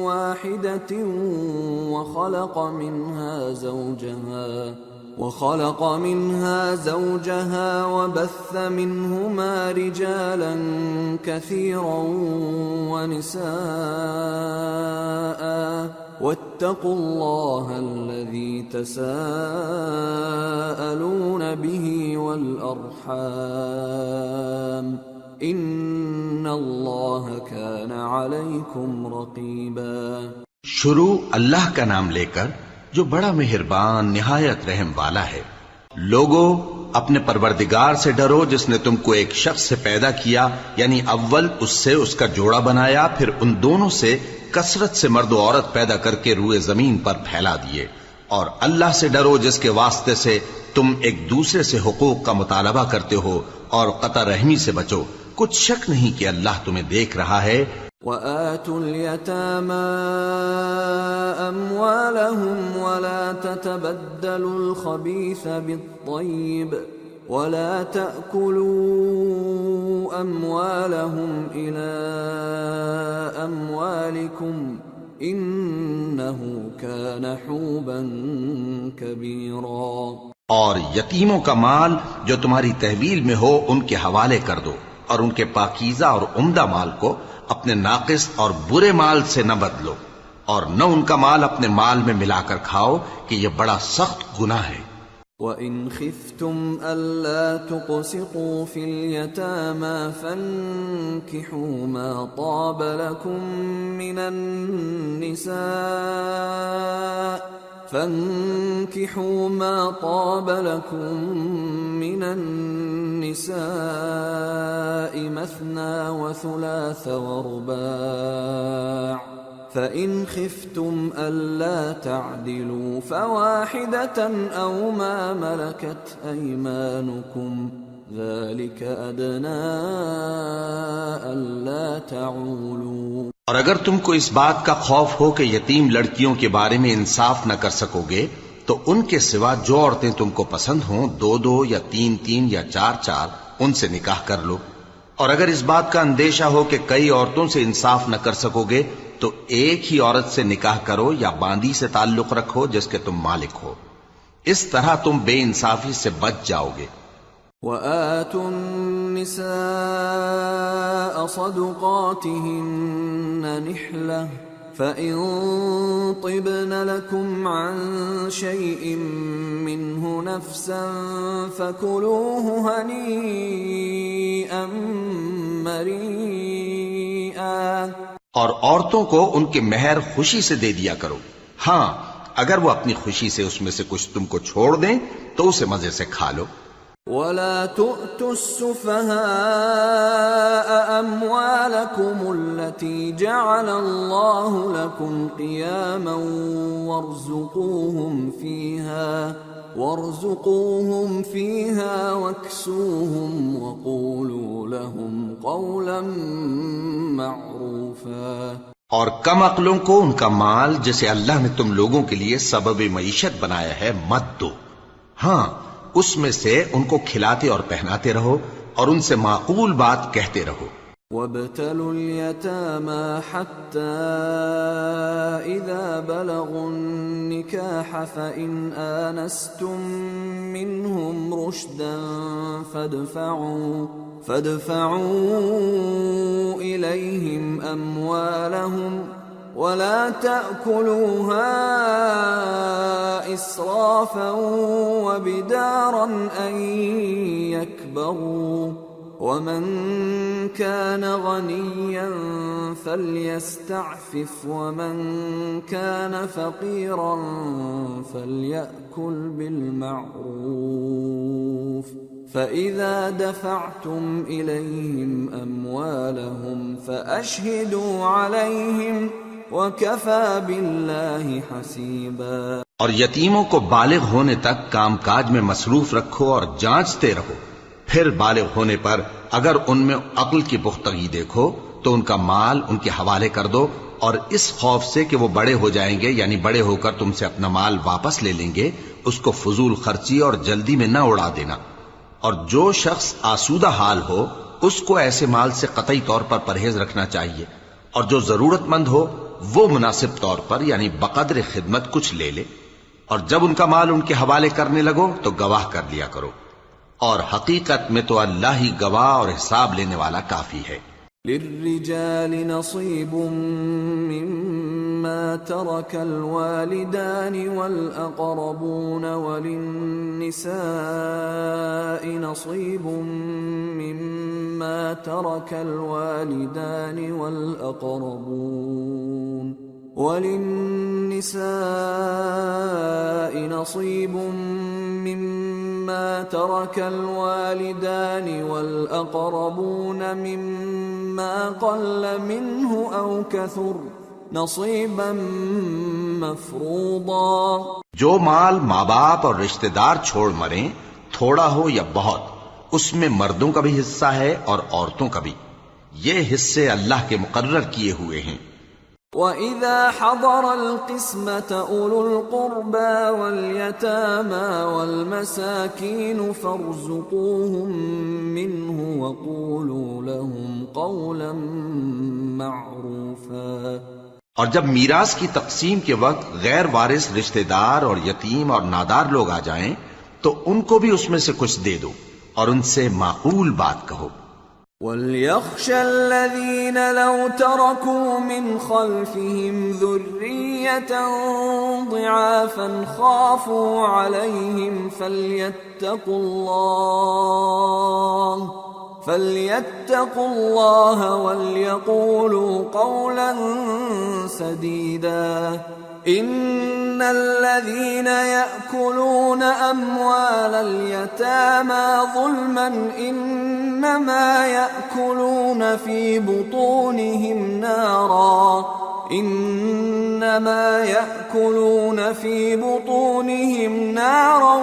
واحدة وخلق منها زوجها وبث منهما رجالا كثيرا ونساء واتقوا الله الذي تساءلون به والأرحام إن الله كان عليكم رقيبا۔ شروع اللہ کا نام لے کر جو بڑا مہربان نہایت رحم والا ہے۔ لوگو اپنے پروردگار سے ڈرو جس نے تم کو ایک شخص سے پیدا کیا، یعنی اول اس سے اس کا جوڑا بنایا، پھر ان دونوں سے کثرت سے مرد و عورت پیدا کر کے روئے زمین پر پھیلا دیے، اور اللہ سے ڈرو جس کے واسطے سے تم ایک دوسرے سے حقوق کا مطالبہ کرتے ہو، اور قطع رحمی سے بچو، کچھ شک نہیں کہ اللہ تمہیں دیکھ رہا ہے۔ وآتوا اليتامى أموالهم ولا تتبدلوا الخبيث بالطيب ولا تأكلوا أموالهم إلى أموالكم إنه كان حوبا كبيرا۔ اور یتیموں کا مال جو تمہاری تحویل میں ہو ان کے حوالے کر دو، اور ان کے پاکیزہ اور عمدہ مال کو اپنے ناقص اور برے مال سے نہ بدلو، اور نہ ان کا مال اپنے مال میں ملا کر کھاؤ کہ یہ بڑا سخت گناہ ہے۔ وَإِنْ خِفْتُمْ أَلَّا تُقْسِطُوا فِي الْيَتَامَى فَانكِحُوا مَا طَابَ لَكُم من النساء مثنى وثلاث ورباع فإن خفتم ألا تعدلوا فواحدة أو ما ملكت أيمانكم ذلك أدنى ألا تعولوا۔ اور اگر تم کو اس بات کا خوف ہو کہ یتیم لڑکیوں کے بارے میں انصاف نہ کر سکو گے تو ان کے سوا جو عورتیں تم کو پسند ہوں، 2 یا 3 یا 4 ان سے نکاح کر لو۔ اور اگر اس بات کا اندیشہ ہو کہ کئی عورتوں سے انصاف نہ کر سکو گے تو ایک ہی عورت سے نکاح کرو یا باندی سے تعلق رکھو جس کے تم مالک ہو، اس طرح تم بے انصافی سے بچ جاؤ گے۔ وَآتُوا النِّسَاءَ صَدُقَاتِهِنَّ نِحْلَةً فَإِن طِبْنَ لَكُمْ عَن شَيْءٍ مِّنْهُ نَفْسًا فَكُلُوهُ هَنِيئًا مَّرِيئًا۔ اور عورتوں کو ان کے مہر خوشی سے دے دیا کرو، ہاں اگر وہ اپنی خوشی سے اس میں سے کچھ تم کو چھوڑ دیں تو اسے مزے سے کھا لو۔ وَلَا تُؤْتُوا السُّفَهَاءَ أَمْوَالَكُمُ الَّتِي جَعَلَ اللَّهُ لَكُمْ قِيَامًا وَارْزُقُوهُمْ فِيهَا وَاكْسُوهُمْ وَقُولُوا لَهُمْ قَوْلًا مَّعْرُوفًا۔ اور کم عقلوں کو ان کا مال جسے اللہ نے تم لوگوں کے لیے سبب معیشت بنایا ہے مت دو، ہاں اس میں سے ان کو کھلاتے اور پہناتے رہو اور ان سے معقول بات کہتے رہو۔ وَابْتَلُوا الْيَتَامَى حَتَّى إِذَا بَلَغُوا النِّكَاحَ فَإِنْ آنَسْتُم مِّنْهُمْ رُشْدًا فَادْفَعُوا إِلَيْهِمْ أَمْوَالَهُمْ وَلَا تَأْكُلُوهَا إِسْرَافًا وَبِدَارًا أَن يَكْبَرُوا وَمَن كَانَ غَنِيًّا فَلْيَسْتَعْفِفْ وَمَن كَانَ فَقِيرًا فَلْيَأْكُلْ بِالْمَعْرُوفِ فَإِذَا دَفَعْتُمْ إِلَيْهِمْ أَمْوَالَهُمْ فَأَشْهِدُوا عَلَيْهِمْ وَكَفَى بِاللَّهِ حَسِيبًا۔ اور یتیموں کو بالغ ہونے تک کام کاج میں مصروف رکھو اور جانچتے رہو، پھر بالغ ہونے پر اگر ان میں عقل کی پختگی دیکھو تو ان کا مال ان کے حوالے کر دو، اور اس خوف سے کہ وہ بڑے ہو جائیں گے یعنی بڑے ہو کر تم سے اپنا مال واپس لے لیں گے اس کو فضول خرچی اور جلدی میں نہ اڑا دینا، اور جو شخص آسودہ حال ہو اس کو ایسے مال سے قطعی طور پر پرہیز رکھنا چاہیے، اور جو ضرورت مند ہو وہ مناسب طور پر یعنی بقدر خدمت کچھ لے لے، اور جب ان کا مال ان کے حوالے کرنے لگو تو گواہ کر لیا کرو، اور حقیقت میں تو اللہ ہی گواہ اور حساب لینے والا کافی ہے۔ للرجال نصيب مما ترك الوالدان والأقربون وللنساء نصيب مما ترك الوالدان والأقربون مما قل منه أو كثر نصيبا مفروضا۔ جو مال ماں باپ اور رشتہ دار چھوڑ مریں، تھوڑا ہو یا بہت، اس میں مردوں کا بھی حصہ ہے اور عورتوں کا بھی، یہ حصے اللہ کے مقرر کیے ہوئے ہیں۔ وَإِذَا حَضَرَ الْقِسْمَةَ أُولُو الْقُرْبَى وَالْيَتَامَى وَالْمَسَاكِينُ فَارْزُقُوهُم مِّنْهُ وَقُولُوا لَهُمْ قَوْلًا مَّعْرُوفًا۔ اور جب میراث کی تقسیم کے وقت غیر وارث رشتہ دار اور یتیم اور نادار لوگ آ جائیں تو ان کو بھی اس میں سے کچھ دے دو اور ان سے معقول بات کہو۔ وَلْيَخْشَ الَّذِينَ لَوْ تَرَكُوا مِنْ خَلْفِهِمْ ذُرِّيَّةً ضِعَافًا خَافُوا عَلَيْهِمْ فَلْيَتَّقُوا اللَّهَ وَلْيَقُولُوا قَوْلًا سَدِيدًا۔ إِنَّ الَّذِينَ يَأْكُلُونَ أَمْوَالَ الْيَتَامَى ظُلْمًا إِنَّمَا يَأْكُلُونَ فِي بُطُونِهِمْ نَارًا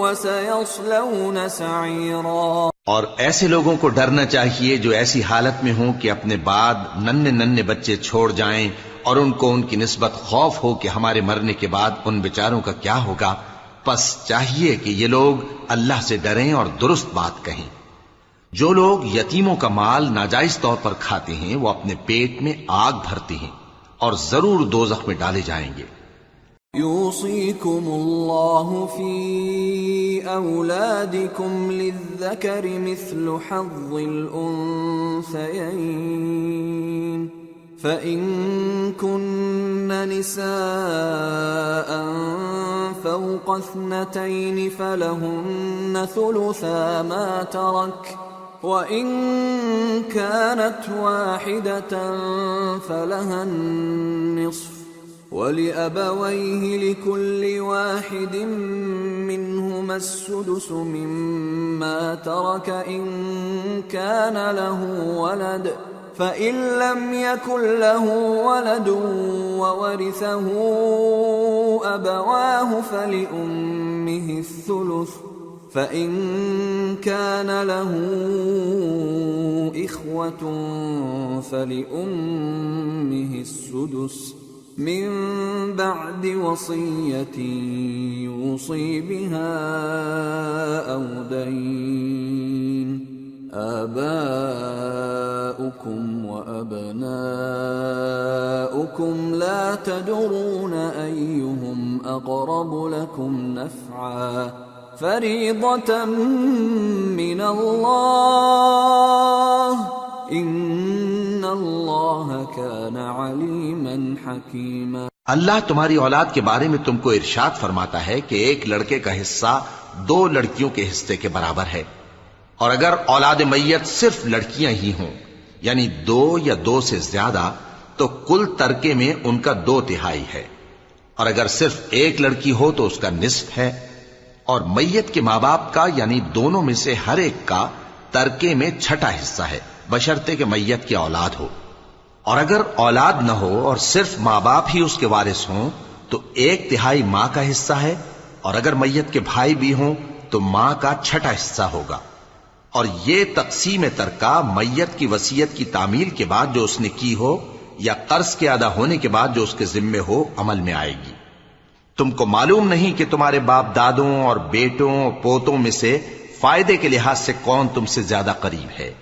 وَسَيَصْلَوْنَ سَعِيرًا۔ اور ایسے لوگوں کو ڈرنا چاہیے جو ایسی حالت میں ہوں کہ اپنے بعد ننھے بچے چھوڑ جائیں اور ان کو ان کی نسبت خوف ہو کہ ہمارے مرنے کے بعد ان بیچاروں کا کیا ہوگا، پس چاہیے کہ یہ لوگ اللہ سے ڈریں اور درست بات کہیں۔ جو لوگ یتیموں کا مال ناجائز طور پر کھاتے ہیں وہ اپنے پیٹ میں آگ بھرتے ہیں اور ضرور دوزخ میں ڈالے جائیں گے۔ يوصيكم الله في أولادكم للذكر مثل حظ الأنثيين، فإن كن نساء فوق 2 فلهن ثلثا ما ترك، وإن كانت واحدة فلها النصف، وَلِأَبَوَيْهِ لِكُلِّ وَاحِدٍ مِّنْهُمَا السُّدُسُ مِمَّا تَرَكَ إِن كَانَ لَهُ وَلَدٌ، فَإِن لَّمْ يَكُن لَّهُ وَلَدٌ وَوَرِثَهُ أَبَوَاهُ فَلِأُمِّهِ الثُّلُثُ، فَإِن كَانَ لَهُ إِخْوَةٌ فَلِأُمِّهِ السُّدُسُ من بعد وصية يوصي بها أو دين۔ آباؤكم وأبناؤكم لا تدرون أيهم أقرب لكم نفعا، فريضة من الله، ان اللہ کان علیما حکیما۔ اللہ تمہاری اولاد کے بارے میں تم کو ارشاد فرماتا ہے کہ ایک لڑکے کا حصہ 2 لڑکیوں کے حصے کے برابر ہے، اور اگر اولاد میت صرف لڑکیاں ہی ہوں یعنی 2 یا 2 سے زیادہ تو کل ترکے میں ان کا 2/3 ہے، اور اگر صرف ایک لڑکی ہو تو اس کا نصف ہے، اور میت کے ماں باپ کا یعنی دونوں میں سے ہر ایک کا ترکے میں 6واں حصہ ہے، بشرطے کہ میت کی اولاد ہو، اور اگر اولاد نہ ہو اور صرف ماں باپ ہی اس کے وارث ہوں تو 1/3 ماں کا حصہ ہے، اور اگر میت کے بھائی بھی ہوں تو ماں کا 6واں حصہ ہوگا۔ اور یہ تقسیم ترکہ میت کی وصیت کی تعمیل کے بعد جو اس نے کی ہو یا قرض کے ادا ہونے کے بعد جو اس کے ذمے ہو عمل میں آئے گی۔ تم کو معلوم نہیں کہ تمہارے باپ دادوں اور بیٹوں اور پوتوں میں سے فائدے کے لحاظ سے کون تم سے زیادہ قریب ہے؟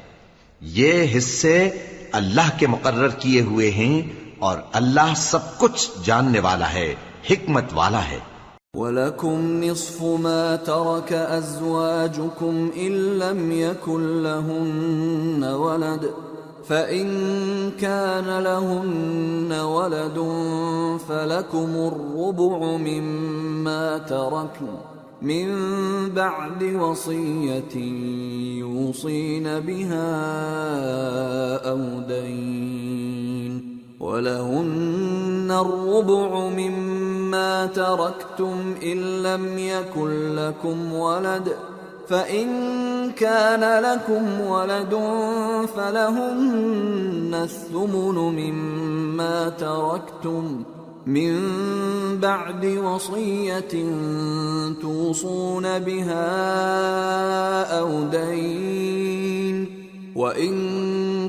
یہ حصے اللہ کے مقرر کیے ہوئے ہیں اور اللہ سب کچھ جاننے والا ہے، حکمت والا ہے۔ وَلَكُمْ نِصْفُ مَا تَرَكَ أَزْوَاجُكُمْ إِن لَّمْ يَكُن لَّهُنَّ وَلَدٌ فَإِن كَانَ لَهُنَّ وَلَدٌ فَلَكُمُ الرُّبُعُ مِمَّا تَرَكْنَ مِن بَعْدِ وَصِيَّةٍ يُوصِينَ بِهَا أَوْ دَيْنٍ وَلَهُنَّ الرُّبُعُ مِمَّا تَرَكْتُمْ إِن لَّمْ يَكُن لَّكُمْ وَلَدٌ فَإِن كَانَ لَكُمْ وَلَدٌ فَلَهُنَّ الثُّمُنُ مِمَّا تَرَكْتُمْ مِن بَعْدِ وَصِيَّةٍ تُوصُونَ بِهَا أَوْ دَيْنٍ وَإِن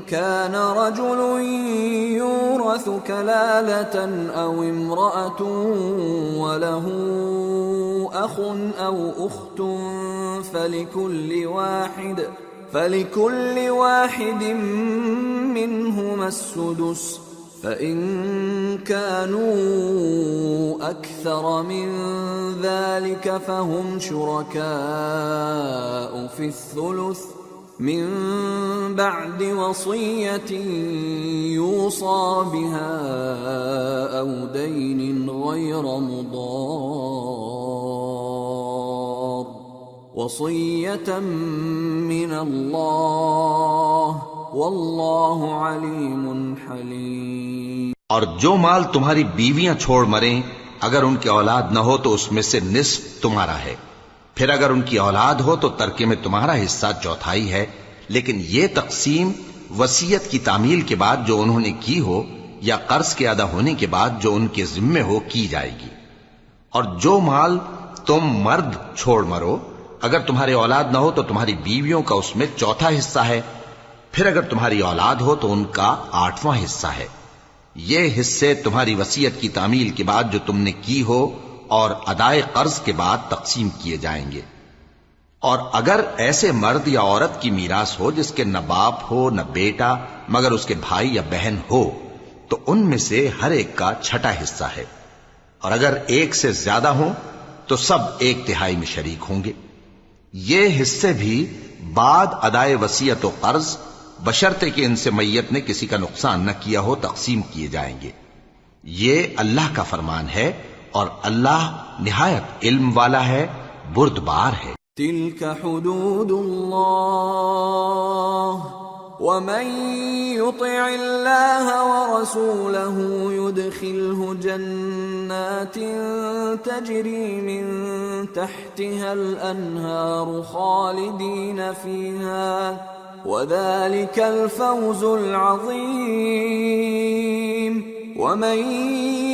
كَانَ رَجُلٌ يُورَثُ كَلَالَةً أَوْ امْرَأَةٌ وَلَهُ أَخٌ أَوْ أُخْتٌ فَلِكُلِّ واحد مِّنْهُمَا السُّدُسُ فَإِن كَانُوا أَكْثَرَ مِن ذَلِكَ فَهُمْ شُرَكَاءُ فِي الثُّلُثِ من بعد وصية يوصى بها أو دين غير مضار وصية من الله والله عليم حليم۔ اور جو مال تمہاری بیویاں چھوڑ مریں اگر ان کی اولاد نہ ہو تو اس میں سے نصف تمہارا ہے، پھر اگر ان کی اولاد ہو تو ترکے میں تمہارا حصہ چوتھائی ہے، لیکن یہ تقسیم وصیت کی تعمیل کے بعد جو انہوں نے کی ہو یا قرض کے ادا ہونے کے بعد جو ان کے ذمے ہو کی جائے گی۔ اور جو مال تم مرد چھوڑ مرو اگر تمہاری اولاد نہ ہو تو تمہاری بیویوں کا اس میں چوتھا حصہ ہے، پھر اگر تمہاری اولاد ہو تو ان کا 8واں حصہ ہے۔ یہ حصے تمہاری وصیت کی تعمیل کے بعد جو تم نے کی ہو اور ادائے قرض کے بعد تقسیم کیے جائیں گے۔ اور اگر ایسے مرد یا عورت کی میراث ہو جس کے نہ باپ ہو نہ بیٹا مگر اس کے بھائی یا بہن ہو تو ان میں سے ہر ایک کا چھٹا حصہ ہے، اور اگر ایک سے زیادہ ہوں تو سب 1/3 میں شریک ہوں گے۔ یہ حصے بھی بعد ادائے وصیت و قرض بشرطے کہ ان سے میت نے کسی کا نقصان نہ کیا ہو تقسیم کیے جائیں گے۔ یہ اللہ کا فرمان ہے اور اللہ نہایت علم والا ہے، بردبار ہے۔ تلك حدود الله ومن يطع الله ورسوله يدخله جنات تجري من تحتها الأنهار خالدين فيها وذلك الفوز العظيم ومن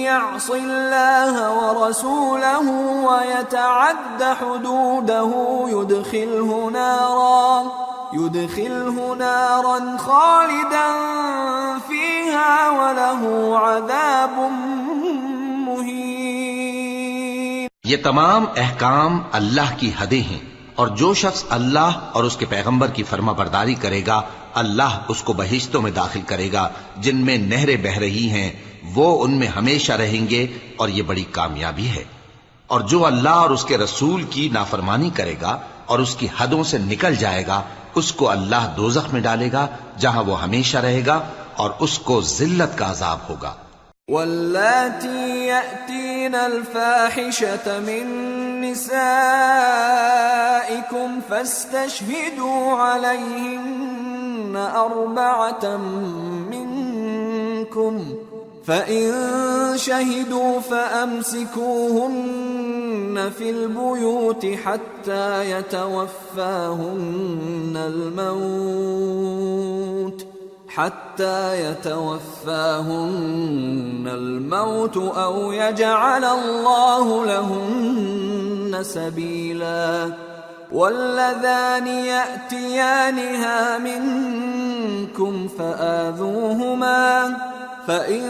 يعص الله ورسوله ويتعد حدوده يدخله نارا خالدا فيها وله عذاب مهين۔ یہ تمام احکام اللہ کی حدیں ہیں، اور جو شخص اللہ اور اس کے پیغمبر کی فرما برداری کرے گا اللہ اس کو بہشتوں میں داخل کرے گا جن میں نہریں بہ رہی ہیں، وہ ان میں ہمیشہ رہیں گے، اور یہ بڑی کامیابی ہے۔ اور جو اللہ اور اس کے رسول کی نافرمانی کرے گا اور اس کی حدوں سے نکل جائے گا اس کو اللہ دوزخ میں ڈالے گا جہاں وہ ہمیشہ رہے گا اور اس کو ذلت کا عذاب ہوگا۔ واللاتی یأتین الفاحشة من نسائکم فاستشہدوا علیہن 4 منکم فَإِن شَهِدُوا فَأَمْسِكُوهُنَّ فِي الْبُيُوتِ حَتَّى يَتَوَفَّاهُنَّ الْمَوْتُ أَوْ يَجْعَلَ اللَّهُ لَهُنَّ سَبِيلًا وَاللَّذَانِ يَأْتِيَانِهَا مِنكُمْ فَآذُوهُمَا فَإِن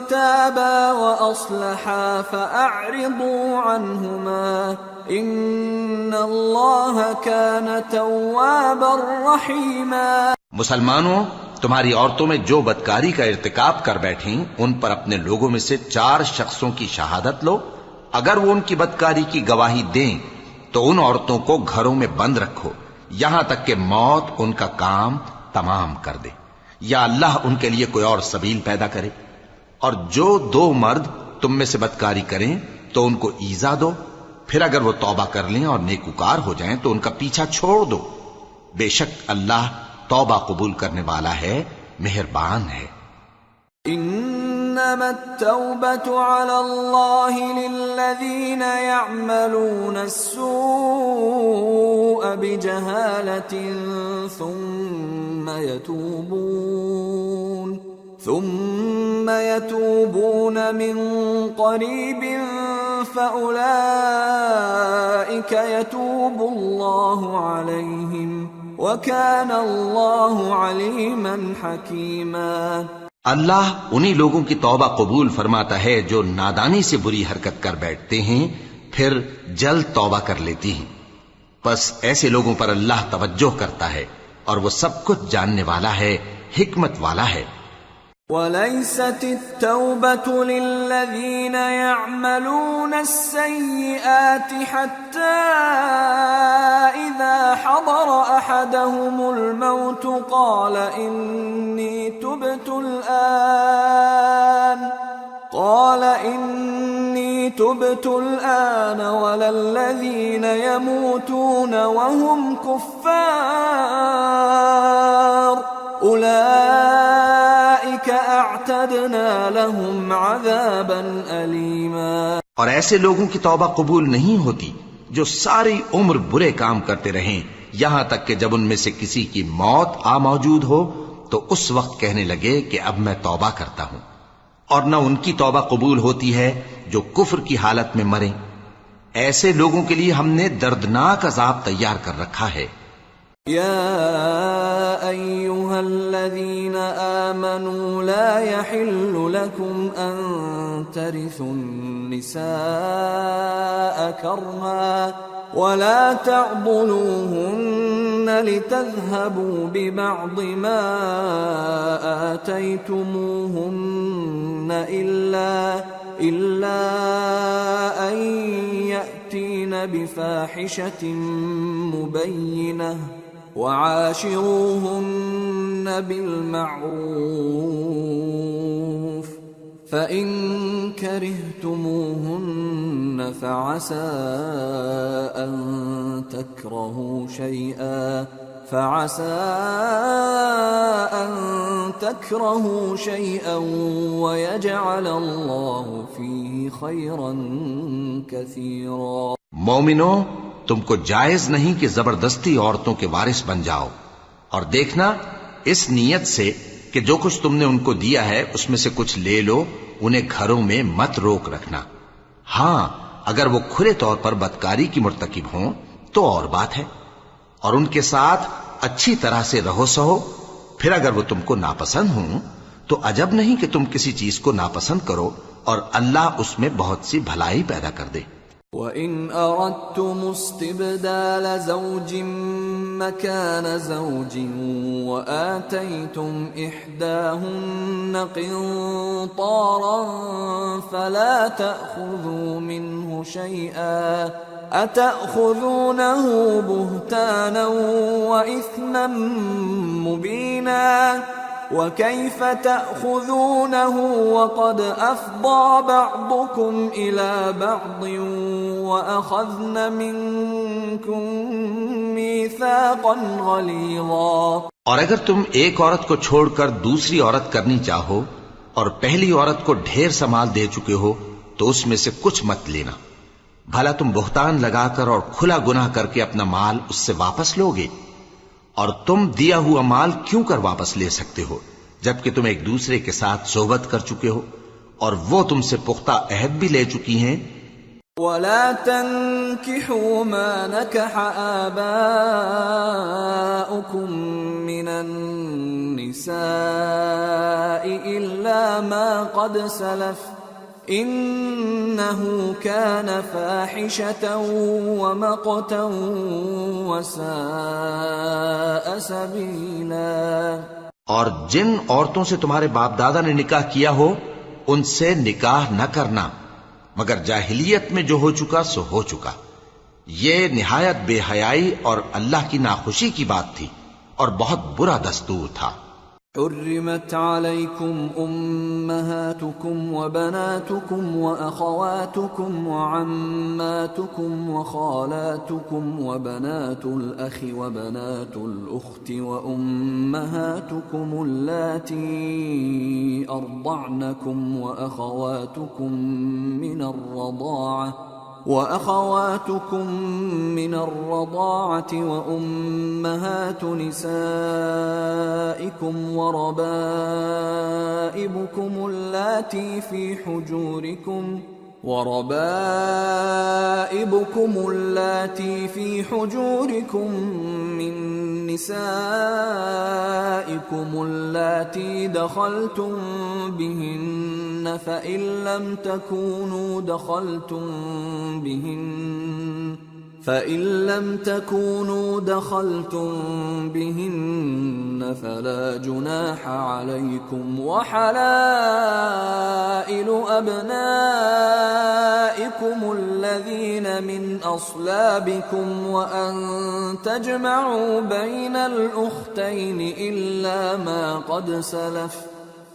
تابا وأصلحا فأعرضوا عنهما إن الله كان توابا رحيما۔ مسلمانوں، تمہاری عورتوں میں جو بدکاری کا ارتکاب کر بیٹھیں ان پر اپنے لوگوں میں سے 4 شخصوں کی شہادت لو۔ اگر وہ ان کی بدکاری کی گواہی دیں تو ان عورتوں کو گھروں میں بند رکھو یہاں تک کہ موت ان کا کام تمام کر دے یا اللہ ان کے لیے کوئی اور سبیل پیدا کرے۔ اور جو 2 مرد تم میں سے بدکاری کریں تو ان کو ایذا دو، پھر اگر وہ توبہ کر لیں اور نیکوکار ہو جائیں تو ان کا پیچھا چھوڑ دو، بے شک اللہ توبہ قبول کرنے والا ہے، مہربان ہے۔ انما التوبة على الله للذين يعملون السوء بجهالة ثم يتوبون من قريب فأولئك يتوب الله عليهم وَكَانَ اللَّهُ عَلِيمًا حَكِيمًا۔ اللہ انہی لوگوں کی توبہ قبول فرماتا ہے جو نادانی سے بری حرکت کر بیٹھتے ہیں پھر جلد توبہ کر لیتی ہیں، پس ایسے لوگوں پر اللہ توجہ کرتا ہے اور وہ سب کچھ جاننے والا ہے، حکمت والا ہے۔ وَلَيْسَتِ التَّوْبَةُ لِلَّذِينَ يَعْمَلُونَ السَّيِّئَاتِ حَتَّى إِذَا حَضَرَ أَحَدَهُمُ الْمَوْتُ قَالَ إِنِّي تُبْتُ الْآنَ وَلَا الَّذِينَ يَمُوتُونَ وَهُمْ كُفَّارٌ أُولَئِكَ أَعْتَدْنَا لَهُمْ عَذَابًا أَلِيمًا۔ اور ایسے لوگوں کی توبہ قبول نہیں ہوتی جو ساری عمر برے کام کرتے رہیں یہاں تک کہ جب ان میں سے کسی کی موت آ موجود ہو تو اس وقت کہنے لگے کہ اب میں توبہ کرتا ہوں، اور نہ ان کی توبہ قبول ہوتی ہے جو کفر کی حالت میں مریں۔ ایسے لوگوں کے لیے ہم نے دردناک عذاب تیار کر رکھا ہے۔ يا أيها الذين آمنوا لا يحل لكم أن ترثوا النساء كرها ولا تعضلوهن لتذهبوا ببعض ما آتيتموهن إلا أن يأتين بفاحشة مبينة وعاشروهن بالمعروف فإن كرهتموهن فعسى أن تكرهوا شيئا ويجعل الله فيه خيرا كثيرا۔ مومنو، تم کو جائز نہیں کہ زبردستی عورتوں کے وارث بن جاؤ، اور دیکھنا اس نیت سے کہ جو کچھ تم نے ان کو دیا ہے اس میں سے کچھ لے لو، انہیں گھروں میں مت روک رکھنا۔ ہاں، اگر وہ کھلے طور پر بدکاری کی مرتکب ہوں تو اور بات ہے، اور ان کے ساتھ اچھی طرح سے رہو سہو۔ پھر اگر وہ تم کو ناپسند ہوں تو عجب نہیں کہ تم کسی چیز کو ناپسند کرو، اور اللہ اس میں بہت سی بھلائی پیدا کر دے۔ وَإِنْ أَرَدْتُمُ اسْتِبْدَالَ زَوْجٍ مَّكَانَ زَوْجٍ وَآتَيْتُمْ إِحْدَاهُنَّ قِنطَارًا فَلَا تَأْخُذُوا مِنْهُ شَيْئًا أَتَأْخُذُونَهُ بُهْتَانًا وَإِثْمًا مُّبِينًا وَكَيْفَ تَأْخُذُونَهُ وَقَدْ أَفْضَىٰ بَعْضُكُمْ إِلَىٰ بَعْضٍ وَأَخَذْنَ مِنكُم مِّيثَاقًا غَلِيظًا۔ اور اگر تم ایک عورت کو چھوڑ کر دوسری عورت کرنی چاہو اور پہلی عورت کو ڈھیر سا مال دے چکے ہو تو اس میں سے کچھ مت لینا، بھلا تم بہتان لگا کر اور کھلا گناہ کر کے اپنا مال اس سے واپس لوگے؟ اور تم دیا ہوا مال کیوں کر واپس لے سکتے ہو جبکہ تم ایک دوسرے کے ساتھ صحبت کر چکے ہو اور وہ تم سے پختہ عہد بھی لے چکی ہیں؟ وَلَا تَنكِحُوا مَا نَكَحَ آبَاؤُكُم من النساء إلا ما قد سلف إنه كان فاحشة ومقتا وساء سبيلا۔ اور جن عورتوں سے تمہارے باپ دادا نے نکاح کیا ہو ان سے نکاح نہ کرنا مگر جاہلیت میں جو ہو چکا سو ہو چکا، یہ نہایت بے حیائی اور اللہ کی ناخوشی کی بات تھی اور بہت برا دستور تھا۔ حرمت عليكم أمهاتكم وبناتكم وأخواتكم وعماتكم وخالاتكم وبنات الأخ وبنات الأخت وأمهاتكم اللاتي أرضعنكم وأخواتكم من الرضاعة وأمهات نسائكم وربائبكم اللاتي في حجوركم من نسائكم اللاتي دخلتم بهن فإن لم تكونوا دخلتم بهن فلا جناح عليكم وحلائل أبنائكم الذين من أصلابكم وأن تجمعوا بين الأختين إلا ما قد سلف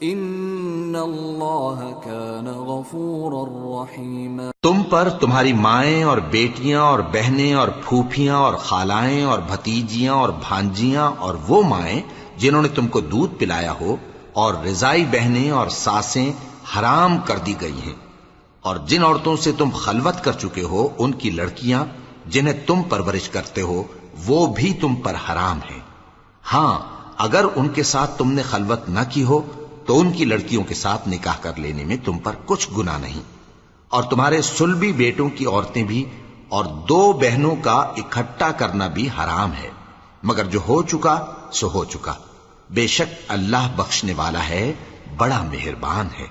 ان اللہ کان غفورا رحیما۔ تم پر تمہاری مائیں اور بیٹیاں اور بہنیں اور پھوپھیاں اور خالائیں اور بھتیجیاں اور بھانجیاں اور وہ مائیں جنہوں نے تم کو دودھ پلایا ہو اور رضائی بہنیں اور ساسیں حرام کر دی گئی ہیں، اور جن عورتوں سے تم خلوت کر چکے ہو ان کی لڑکیاں جنہیں تم پرورش کرتے ہو وہ بھی تم پر حرام ہیں۔ ہاں اگر ان کے ساتھ تم نے خلوت نہ کی ہو تو ان کی لڑکیوں کے ساتھ نکاح کر لینے میں تم پر کچھ گناہ نہیں، اور تمہارے صلبی بیٹوں کی عورتیں بھی اور دو بہنوں کا اکٹھا کرنا بھی حرام ہے، مگر جو ہو چکا سو ہو چکا، بے شک اللہ بخشنے والا ہے، بڑا مہربان ہے۔